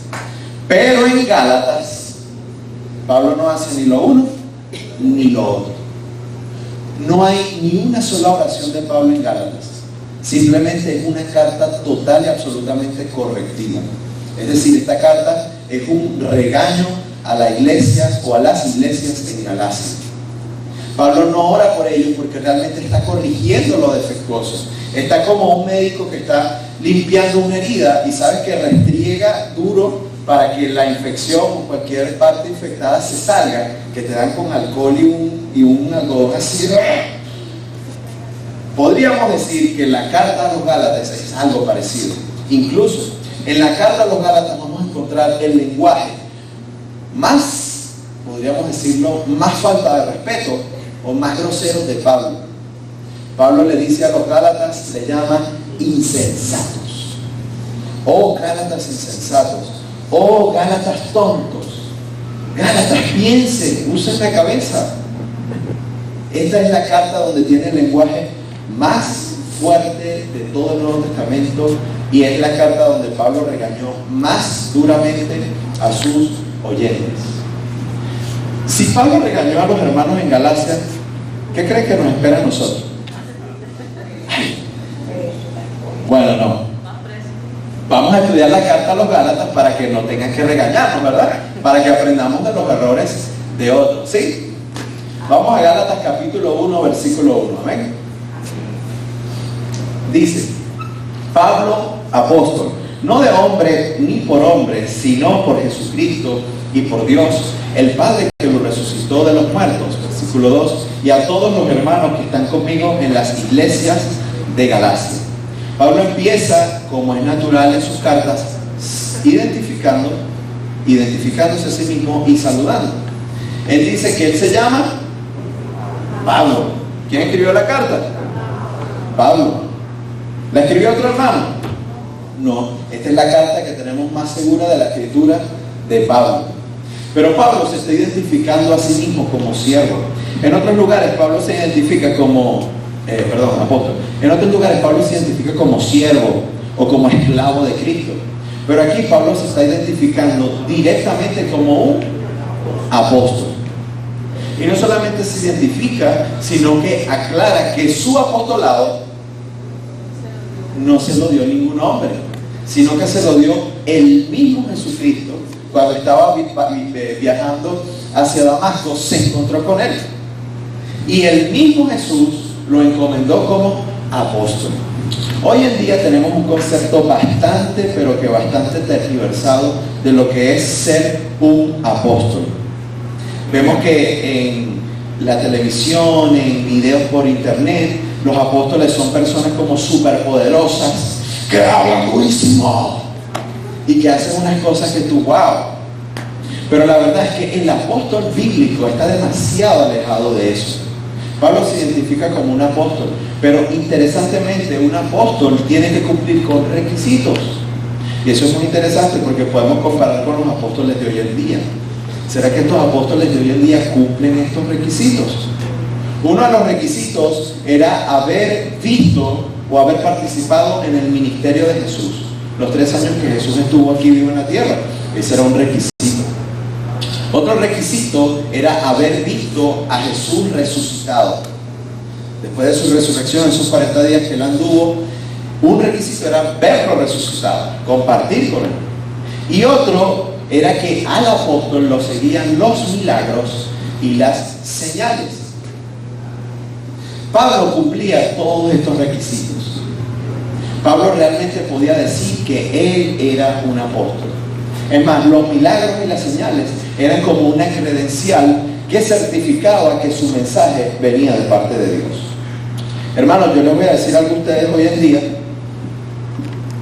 S3: Pero en Gálatas, Pablo no hace ni lo uno ni lo otro. No hay ni una sola oración de Pablo en Gálatas. Simplemente es una carta total y absolutamente correctiva. Es decir, esta carta es un regaño a la iglesia o a las iglesias en Galacia. Pablo no ora por ellos porque realmente está corrigiendo lo defectuoso. Está como un médico que está limpiando una herida y sabes que restriega duro para que la infección o cualquier parte infectada se salga, que te dan con alcohol y un algodón así. Podríamos decir que la carta a los Gálatas es algo parecido. Incluso en la carta a los Gálatas vamos a encontrar el lenguaje más, podríamos decirlo, más falta de respeto o más groseros de Pablo. Pablo le dice a los Gálatas, le llama insensatos. Oh Gálatas insensatos, oh Gálatas tontos, Gálatas piensen, usen la cabeza. Esta es la carta donde tiene el lenguaje más fuerte de todo el Nuevo Testamento y es la carta donde Pablo regañó más duramente a sus oyentes. Si Pablo regañó a los hermanos en Galacia, ¿qué creen que nos espera a nosotros? Bueno, no. Vamos a estudiar la carta a los Gálatas para que no tengan que regañarnos, ¿verdad? Para que aprendamos de los errores de otros, ¿sí? Vamos a Gálatas capítulo 1, versículo 1, amén. Dice, Pablo, apóstol, no de hombre ni por hombre, sino por Jesucristo y por Dios, el Padre que lo resucitó de los muertos, versículo 2, y a todos los hermanos que están conmigo en las iglesias de Galacia. Pablo empieza, como es natural en sus cartas, identificándose a sí mismo y saludando. Él dice que él se llama Pablo. ¿Quién escribió la carta? Pablo. ¿La escribió otro hermano? No, esta es la carta que tenemos más segura de la escritura de Pablo. Pero Pablo se está identificando a sí mismo como siervo. En otros lugares Pablo se identifica como, apóstol. En otros lugares Pablo se identifica como siervo o como esclavo de Cristo. Pero aquí Pablo se está identificando directamente como un apóstol. Y no solamente se identifica, sino que aclara que su apostolado no se lo dio ningún hombre, sino que se lo dio el mismo Jesucristo. Cuando estaba viajando hacia Damasco, se encontró con él. Y el mismo Jesús lo encomendó como apóstol. Hoy en día tenemos un concepto bastante tergiversado de lo que es ser un apóstol. Vemos que en la televisión, en videos por internet, los apóstoles son personas como superpoderosas, que hablan durísimo y que hacen unas cosas que tú, wow. Pero la verdad es que el apóstol bíblico está demasiado alejado de eso. Pablo se identifica como un apóstol, pero interesantemente un apóstol tiene que cumplir con requisitos. Y eso es muy interesante porque podemos comparar con los apóstoles de hoy en día. ¿Será que estos apóstoles de hoy en día cumplen estos requisitos? Uno de los requisitos era haber visto o haber participado en el ministerio de Jesús. Los 3 años que Jesús estuvo aquí vivo en la tierra. Ese era un requisito. Otro requisito era haber visto a Jesús resucitado. Después de su resurrección, esos 40 días que él anduvo, un requisito era verlo resucitado, compartir con él. Y otro era que al apóstol lo seguían los milagros y las señales. Pablo cumplía todos estos requisitos. Pablo realmente podía decir que él era un apóstol. Es más, los milagros y las señales eran como una credencial que certificaba que su mensaje venía de parte de Dios. Hermanos, yo les voy a decir algo a ustedes hoy en día.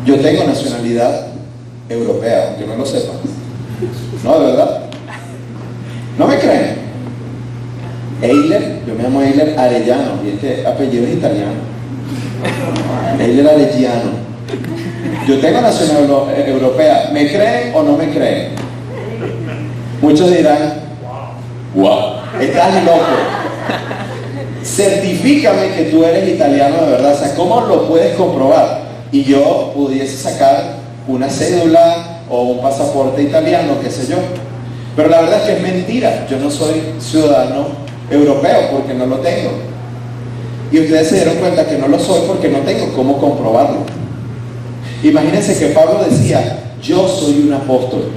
S3: Yo tengo nacionalidad europea, aunque no lo sepan. No, de verdad. ¿No me creen? Eiler, yo me llamo Eiler Arellano, y este apellido es italiano. Eiler Arellano. Yo tengo nacionalidad europea. ¿Me creen o no me creen? Muchos dirán, wow, estás loco. Certifícame que tú eres italiano de verdad. O sea, ¿cómo lo puedes comprobar? Y yo pudiese sacar una cédula o un pasaporte italiano, qué sé yo. Pero la verdad es que es mentira. Yo no soy ciudadano europeo porque no lo tengo. Y ustedes se dieron cuenta que no lo soy porque no tengo cómo comprobarlo. Imagínense que Pablo decía, yo soy un apóstol.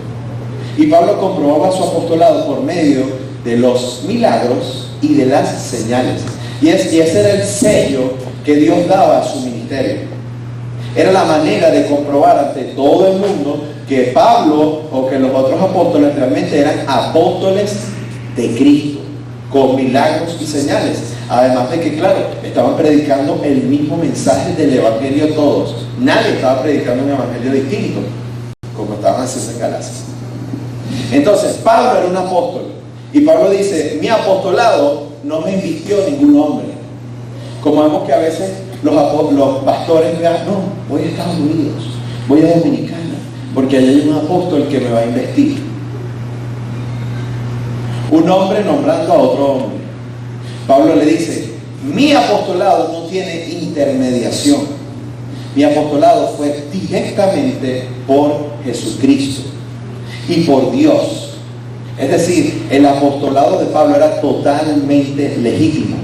S3: Y Pablo comprobaba su apostolado por medio de los milagros y de las señales. Y ese era el sello que Dios daba a su ministerio. Era la manera de comprobar ante todo el mundo que Pablo o que los otros apóstoles realmente eran apóstoles de Cristo, con milagros y señales. Además de que, claro, estaban predicando el mismo mensaje del evangelio todos. Nadie estaba predicando un evangelio distinto, como estaban haciendo en Galacia. Entonces, Pablo era un apóstol. Y Pablo dice, mi apostolado no me invistió ningún hombre. Como vemos que a veces los pastores vean, no, voy a Estados Unidos, voy a Dominicana, porque allá hay un apóstol que me va a investir. Un hombre nombrando a otro hombre. Pablo le dice, mi apostolado no tiene intermediación. Mi apostolado fue directamente por Jesucristo y por Dios. Es decir, el apostolado de Pablo era totalmente legítimo.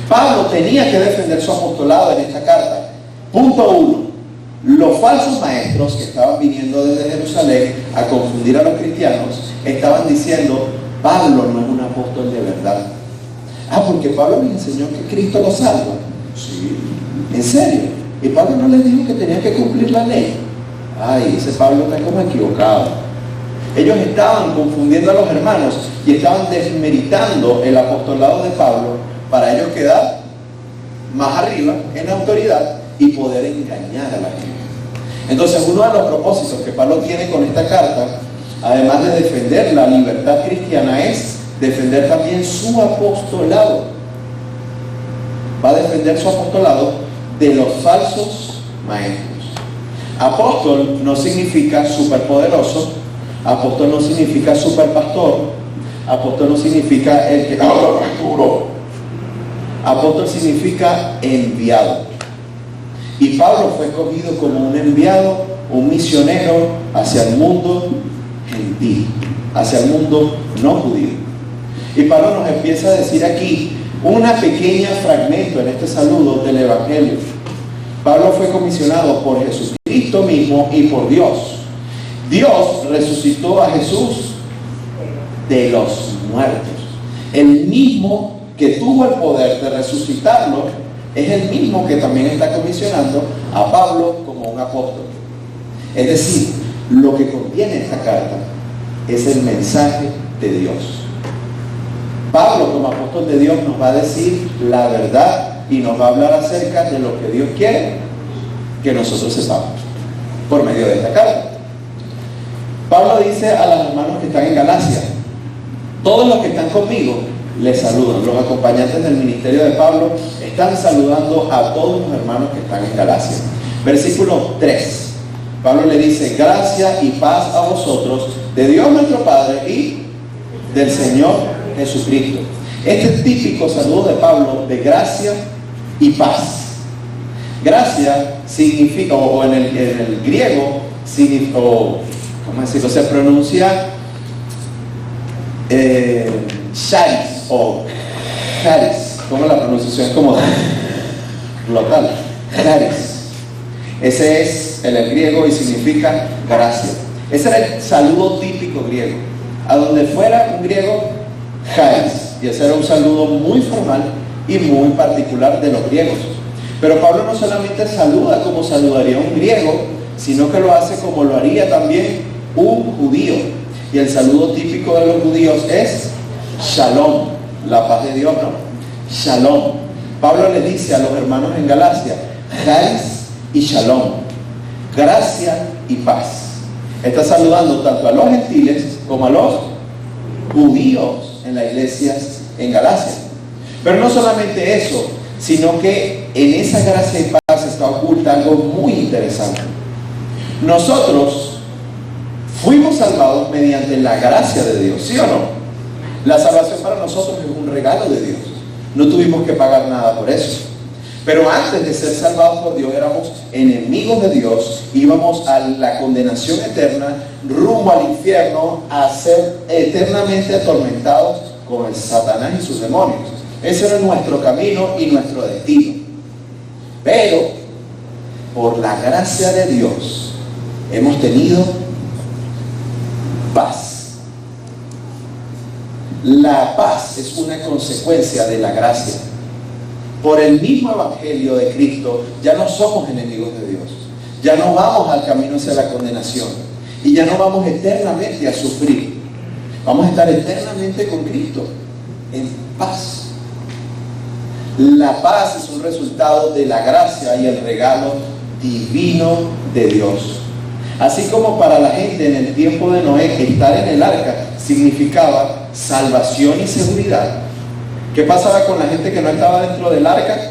S3: Pablo tenía que defender su apostolado en esta carta. Punto 1. Los falsos maestros que estaban viniendo desde Jerusalén a confundir a los cristianos estaban diciendo, Pablo no es un apóstol de verdad. Porque Pablo les enseñó que Cristo lo salva. Sí. ¿En serio? Y Pablo no les dijo que tenía que cumplir la ley. Ese Pablo está como equivocado. Ellos estaban confundiendo a los hermanos y estaban desmeritando el apostolado de Pablo para ellos quedar más arriba en autoridad y poder engañar a la gente. Entonces, uno de los propósitos que Pablo tiene con esta carta, además de defender la libertad cristiana, es defender también su apostolado. Va a defender su apostolado de los falsos maestros. Apóstol no significa superpoderoso. Apóstol no significa superpastor. Apóstol no significa el que habla más duro. Apóstol significa enviado. Y Pablo fue escogido como un enviado, un misionero hacia el mundo gentil, hacia el mundo no judío. Y Pablo nos empieza a decir aquí una pequeña fragmento en este saludo del Evangelio. Pablo fue comisionado por Jesucristo mismo y por Dios. Dios resucitó a Jesús de los muertos. El mismo que tuvo el poder de resucitarlo es el mismo que también está comisionando a Pablo como un apóstol. Es decir, lo que contiene esta carta es el mensaje de Dios. Pablo, como apóstol de Dios, nos va a decir la verdad y nos va a hablar acerca de lo que Dios quiere que nosotros sepamos por medio de esta carta. Pablo dice a los hermanos que están en Galacia, todos los que están conmigo les saludan. Los acompañantes del ministerio de Pablo están saludando a todos los hermanos que están en Galacia. Versículo 3. Pablo le dice, gracia y paz a vosotros, de Dios nuestro Padre y del Señor Jesucristo. Este es típico saludo de Pablo de gracia y paz. Gracia significa, o en el griego, significa, ¿cómo decirlo? Se pronuncia charis o charis. ¿Cómo la pronunciación? Es como local. Charis. Ese es el griego y significa gracia. Ese era el saludo típico griego. A donde fuera un griego, charis. Y ese era un saludo muy formal y muy particular de los griegos. Pero Pablo no solamente saluda como saludaría un griego, sino que lo hace como lo haría también un judío. Y el saludo típico de los judíos es shalom, la paz de Dios, ¿no? Shalom. Pablo le dice a los hermanos en Galacia, charis y shalom, gracia y paz. Está saludando tanto a los gentiles como a los judíos en la iglesia en Galacia. Pero no solamente eso, sino que en esa gracia y paz está oculta algo muy interesante. Nosotros fuimos salvados mediante la gracia de Dios, ¿sí o no? La salvación para nosotros es un regalo de Dios. No tuvimos que pagar nada por eso. Pero antes de ser salvados por Dios éramos enemigos de Dios, íbamos a la condenación eterna, rumbo al infierno, a ser eternamente atormentados con el Satanás y sus demonios. Ese era nuestro camino y nuestro destino. Pero por la gracia de Dios hemos tenido paz. La paz es una consecuencia de la gracia. Por el mismo evangelio de Cristo ya no somos enemigos de Dios. Ya no vamos al camino hacia la condenación. Y ya no vamos eternamente a sufrir. Vamos a estar eternamente con Cristo en paz. La paz es un resultado de la gracia y el regalo divino de Dios. Así como para la gente en el tiempo de Noé, estar en el arca significaba salvación y seguridad. ¿Qué pasaba con la gente que no estaba dentro del arca?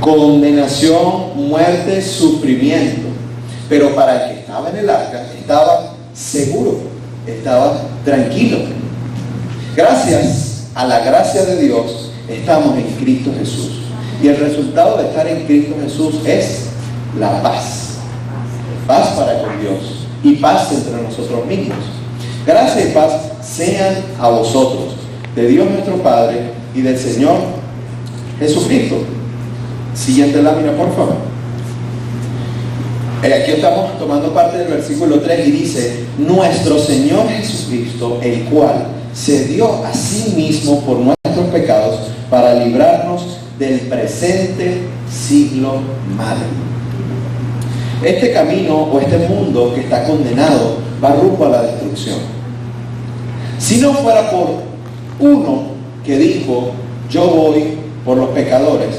S3: Condenación, muerte, sufrimiento. Pero para el que estaba en el arca, estaba seguro, estaba tranquilo. Gracias a la gracia de Dios, estamos en Cristo Jesús. Y el resultado de estar en Cristo Jesús es la paz. Paz para con Dios y paz entre nosotros mismos. Gracia y paz sean a vosotros, de Dios nuestro Padre y del Señor Jesucristo. Siguiente lámina, por favor. Aquí estamos tomando parte del versículo 3 y dice: nuestro Señor Jesucristo, el cual se dio a sí mismo por nuestros pecados para librarnos del presente siglo malo. Este camino o este mundo que está condenado va rumbo a la destrucción. Si no fuera por uno que dijo: yo voy por los pecadores,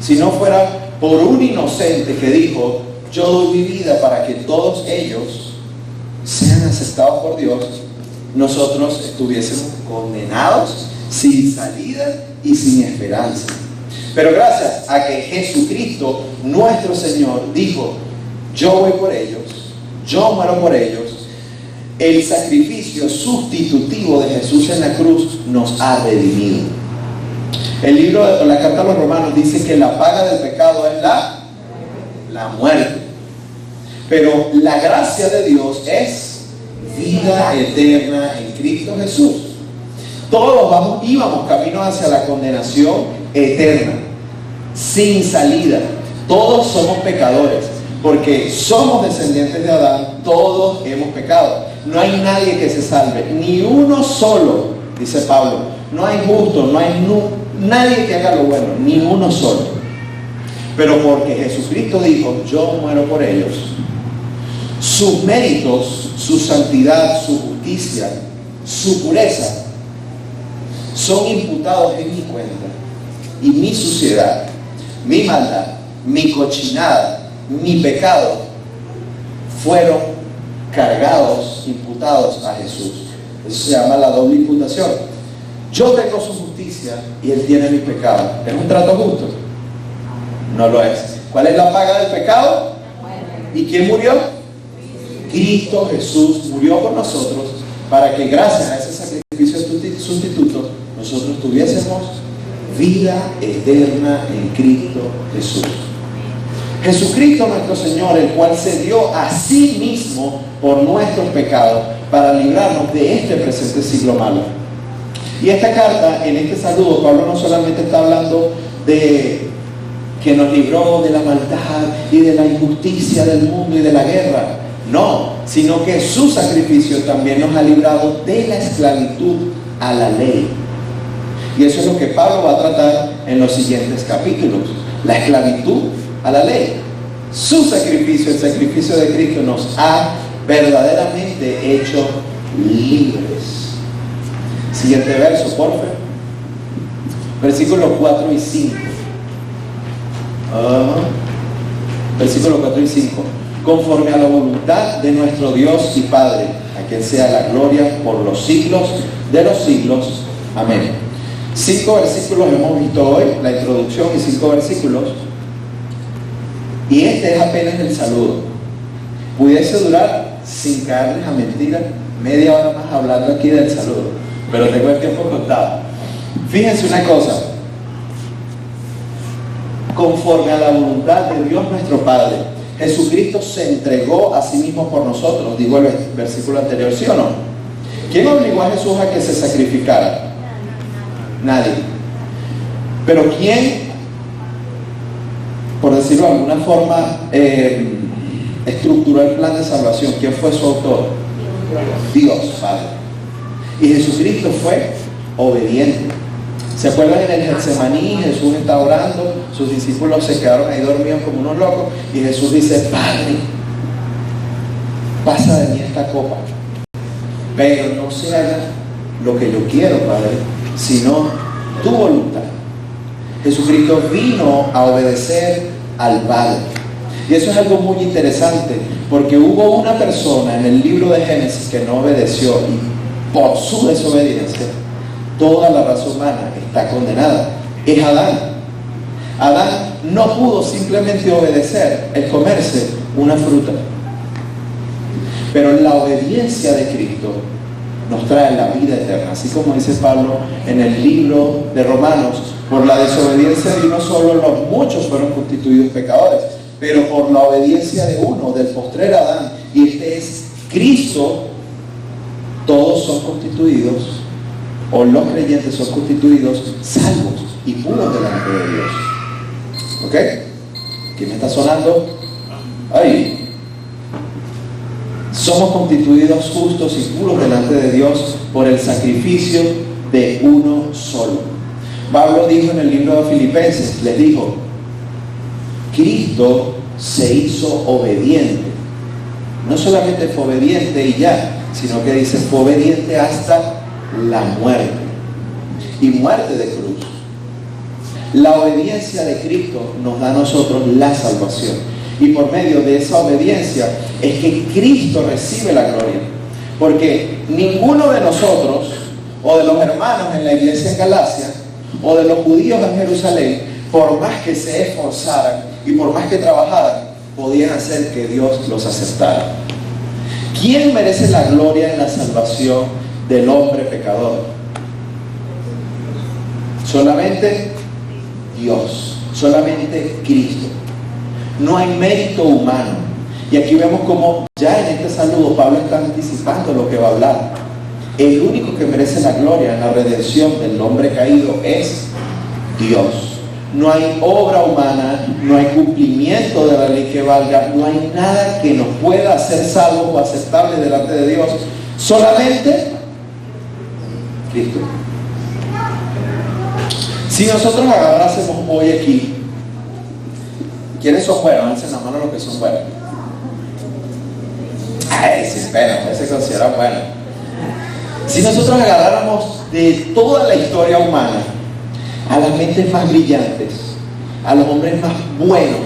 S3: si no fuera por un inocente que dijo: yo doy mi vida para que todos ellos sean aceptados por Dios, nosotros estuviésemos condenados, sin salida y sin esperanza. Pero gracias a que Jesucristo, nuestro Señor, dijo: yo voy por ellos, yo muero por ellos, el sacrificio sustitutivo de Jesús en la cruz nos ha redimido. El libro de la carta a los Romanos dice que la paga del pecado es la muerte. Pero la gracia de Dios es vida eterna en Cristo Jesús. Todos íbamos camino hacia la condenación eterna, sin salida. Todos somos pecadores, porque somos descendientes de Adán, todos hemos pecado. No hay nadie que se salve, ni uno solo, dice Pablo. No hay justo, no hay nadie que haga lo bueno, ni uno solo. Pero porque Jesucristo dijo: yo muero por ellos, sus méritos, su santidad, su justicia, su pureza son imputados en mi cuenta. Y mi suciedad, mi maldad, mi cochinada, mi pecado fueron cargados, imputados a Jesús. Eso se llama la doble imputación. Yo tengo su justicia y Él tiene mi pecado. ¿Es un trato justo? No lo es. ¿Cuál es la paga del pecado? ¿Y quién murió? Cristo Jesús murió por nosotros para que gracias a ese sacrificio sustituto nosotros tuviésemos vida eterna en Cristo Jesús. Jesucristo nuestro Señor, el cual se dio a sí mismo por nuestros pecados para librarnos de este presente siglo malo. Y esta carta, en este saludo, Pablo no solamente está hablando de que nos libró de la maldad y de la injusticia del mundo y de la guerra, no, sino que su sacrificio también nos ha librado de la esclavitud a la ley. Y eso es lo que Pablo va a tratar en los siguientes capítulos: la esclavitud a la ley. Su sacrificio, el sacrificio de Cristo, nos ha verdaderamente hecho libres. Siguiente verso, por favor. Versículos 4 y 5. Versículos 4 y 5. Conforme a la voluntad de nuestro Dios y Padre, a quien sea la gloria por los siglos de los siglos. Amén. 5 versículos hemos visto hoy, la introducción y 5 versículos. Y este es apenas el saludo. Pudiese durar, sin caerles a mentiras, media hora más hablando aquí del saludo, pero tengo el tiempo contado. Fíjense una cosa: conforme a la voluntad de Dios nuestro Padre, Jesucristo se entregó a sí mismo por nosotros, digo el versículo anterior, ¿sí o no? ¿Quién obligó a Jesús a que se sacrificara? Nadie. Pero ¿quién, por decirlo de alguna forma, estructuró el plan de salvación? ¿Quién fue su autor? Dios Padre. Y Jesucristo fue obediente. ¿Se acuerdan en el Getsemaní? Jesús está orando, sus discípulos se quedaron ahí dormidos como unos locos, y Jesús dice: Padre, pasa de mí esta copa, pero no se haga lo que yo quiero, Padre, sino tu voluntad. Jesucristo vino a obedecer al Padre. Y eso es algo muy interesante, porque hubo una persona en el libro de Génesis que no obedeció, y por su desobediencia toda la raza humana está condenada. Es Adán. Adán no pudo simplemente obedecer el comerse una fruta, pero la obediencia de Cristo nos trae la vida eterna. Así como dice Pablo en el libro de Romanos, por la desobediencia de uno solo los muchos fueron constituidos pecadores, pero por la obediencia de uno, del postrer Adán, y este es Cristo, todos son constituidos, o los creyentes son constituidos salvos y puros delante de Dios. ¿Ok? ¿Quién me está sonando? Ahí. Somos constituidos justos y puros delante de Dios por el sacrificio de uno solo. Pablo dijo en el libro de Filipenses, les dijo, Cristo se hizo obediente. No solamente fue obediente y ya, sino que dice, fue obediente hasta la muerte. Y muerte de cruz. La obediencia de Cristo nos da a nosotros la salvación. Y por medio de esa obediencia es que Cristo recibe la gloria. Porque ninguno de nosotros, o de los hermanos en la iglesia en Galacia, o de los judíos en Jerusalén, por más que se esforzaran y por más que trabajaran, podían hacer que Dios los aceptara. ¿Quién merece la gloria en la salvación del hombre pecador? Solamente Dios, solamente Cristo. No hay mérito humano. Y aquí vemos como ya en este saludo Pablo está anticipando lo que va a hablar. El único que merece la gloria en la redención del hombre caído es Dios. No hay obra humana, no hay cumplimiento de la ley que valga, no hay nada que nos pueda hacer salvos o aceptable delante de Dios. Solamente Cristo. Si nosotros agarrásemos hoy aquí, ¿quiénes son buenos? Alcen la mano los que son buenos. Ay, sin pena, se considera bueno. Si nosotros agarráramos de toda la historia humana a las mentes más brillantes, a los hombres más buenos,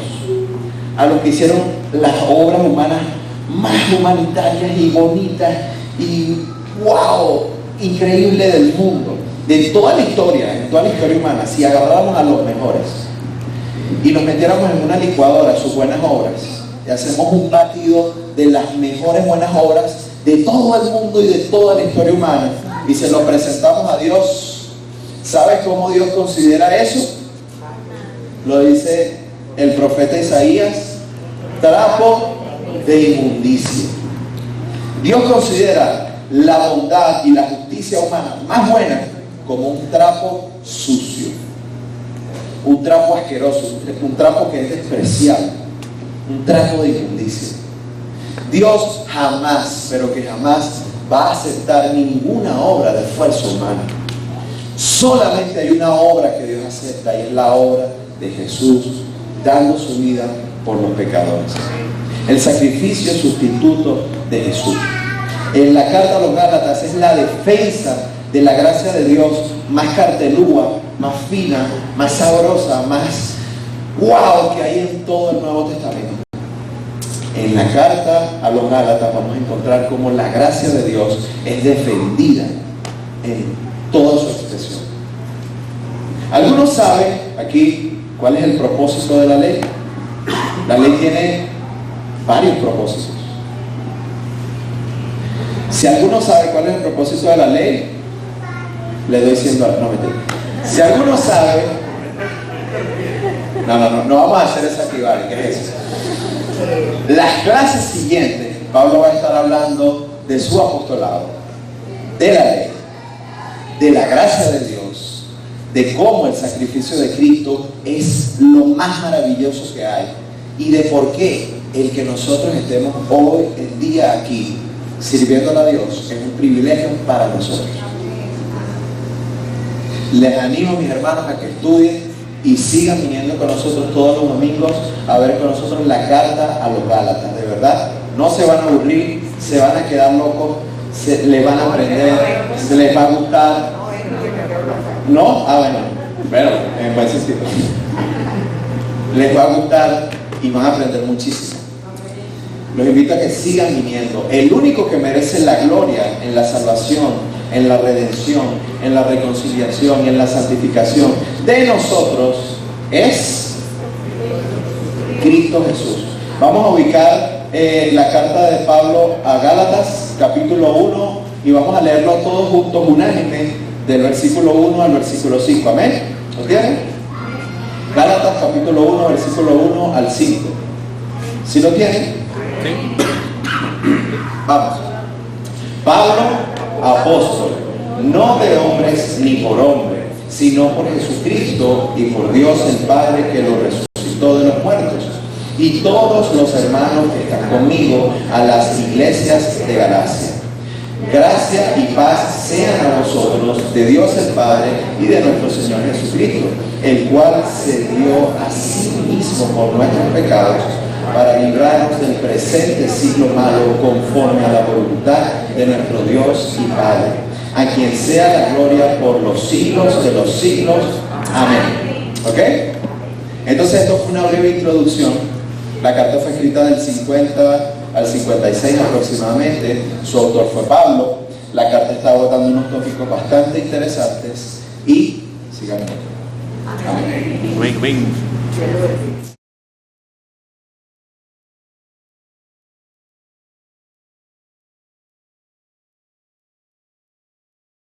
S3: a los que hicieron las obras humanas más humanitarias y bonitas y wow, increíble del mundo, de toda la historia, en toda la historia humana, si agarráramos a los mejores y los metiéramos en una licuadora, sus buenas obras, y hacemos un batido de las mejores buenas obras de todo el mundo y de toda la historia humana, y se lo presentamos a Dios, ¿sabes cómo Dios considera eso? Lo dice el profeta Isaías, trapo de inmundicia. Dios considera la bondad y la justicia humana más buena como un trapo sucio, un trapo asqueroso, un trapo que es despreciable, un trapo de inmundicia. Dios jamás, pero que jamás va a aceptar ninguna obra de esfuerzo humano. Solamente hay una obra que Dios acepta, y es la obra de Jesús dando su vida por los pecadores. El sacrificio sustituto de Jesús. En la carta a los Gálatas es la defensa de la gracia de Dios más cartelúa, más fina, más sabrosa, más wow que hay en todo el Nuevo Testamento. En la carta a los Gálatas vamos a encontrar cómo la gracia de Dios es defendida en toda su expresión. Algunos saben aquí cuál es el propósito de la ley. La ley tiene varios propósitos. Si alguno sabe cuál es el propósito de la ley, le doy 100 dólares. No, mentira. Si alguno sabe, no vamos a hacer desactivar. ¿Qué es eso? Las clases siguientes, Pablo va a estar hablando de su apostolado, de la ley, de la gracia de Dios, de cómo el sacrificio de Cristo es lo más maravilloso que hay, y de por qué el que nosotros estemos hoy en día aquí sirviéndole a Dios es un privilegio para nosotros. Les animo, mis hermanos, a que estudien y sigan viniendo con nosotros todos los domingos a ver con nosotros la carta a los Gálatas. De verdad, no se van a aburrir, se van a quedar locos, les van a aprender, se les va a gustar. ¿No? Bueno, pero en buen sentido. Les va a gustar y van a aprender muchísimo. Los invito a que sigan viniendo. El único que merece la gloria en la salvación, en la redención, en la reconciliación y en la santificación de nosotros es Cristo Jesús. Vamos a ubicar la carta de Pablo a Gálatas, capítulo 1, y vamos a leerlo todos juntos, unánime, del versículo 1 al versículo 5. ¿Amén? ¿Lo tienen? Gálatas, capítulo 1, versículo 1 al 5. ¿Sí lo tienen? Vamos. Pablo, apóstol, no de hombres ni por hombre, sino por Jesucristo y por Dios el Padre que lo resucitó de los muertos, y todos los hermanos que están conmigo a las iglesias de Galacia. Gracia y paz sean a vosotros de Dios el Padre y de nuestro Señor Jesucristo, el cual se dio a sí mismo por nuestros pecados para librarnos del presente siglo malo conforme a la voluntad de nuestro Dios y Padre, a quien sea la gloria por los siglos de los siglos. Amén. ¿Ok? Entonces esto fue una breve introducción. La carta fue escrita del 50 al 56 aproximadamente. Su autor fue Pablo. La carta está abordando unos tópicos bastante interesantes y sigamos. Amén.
S4: Amén.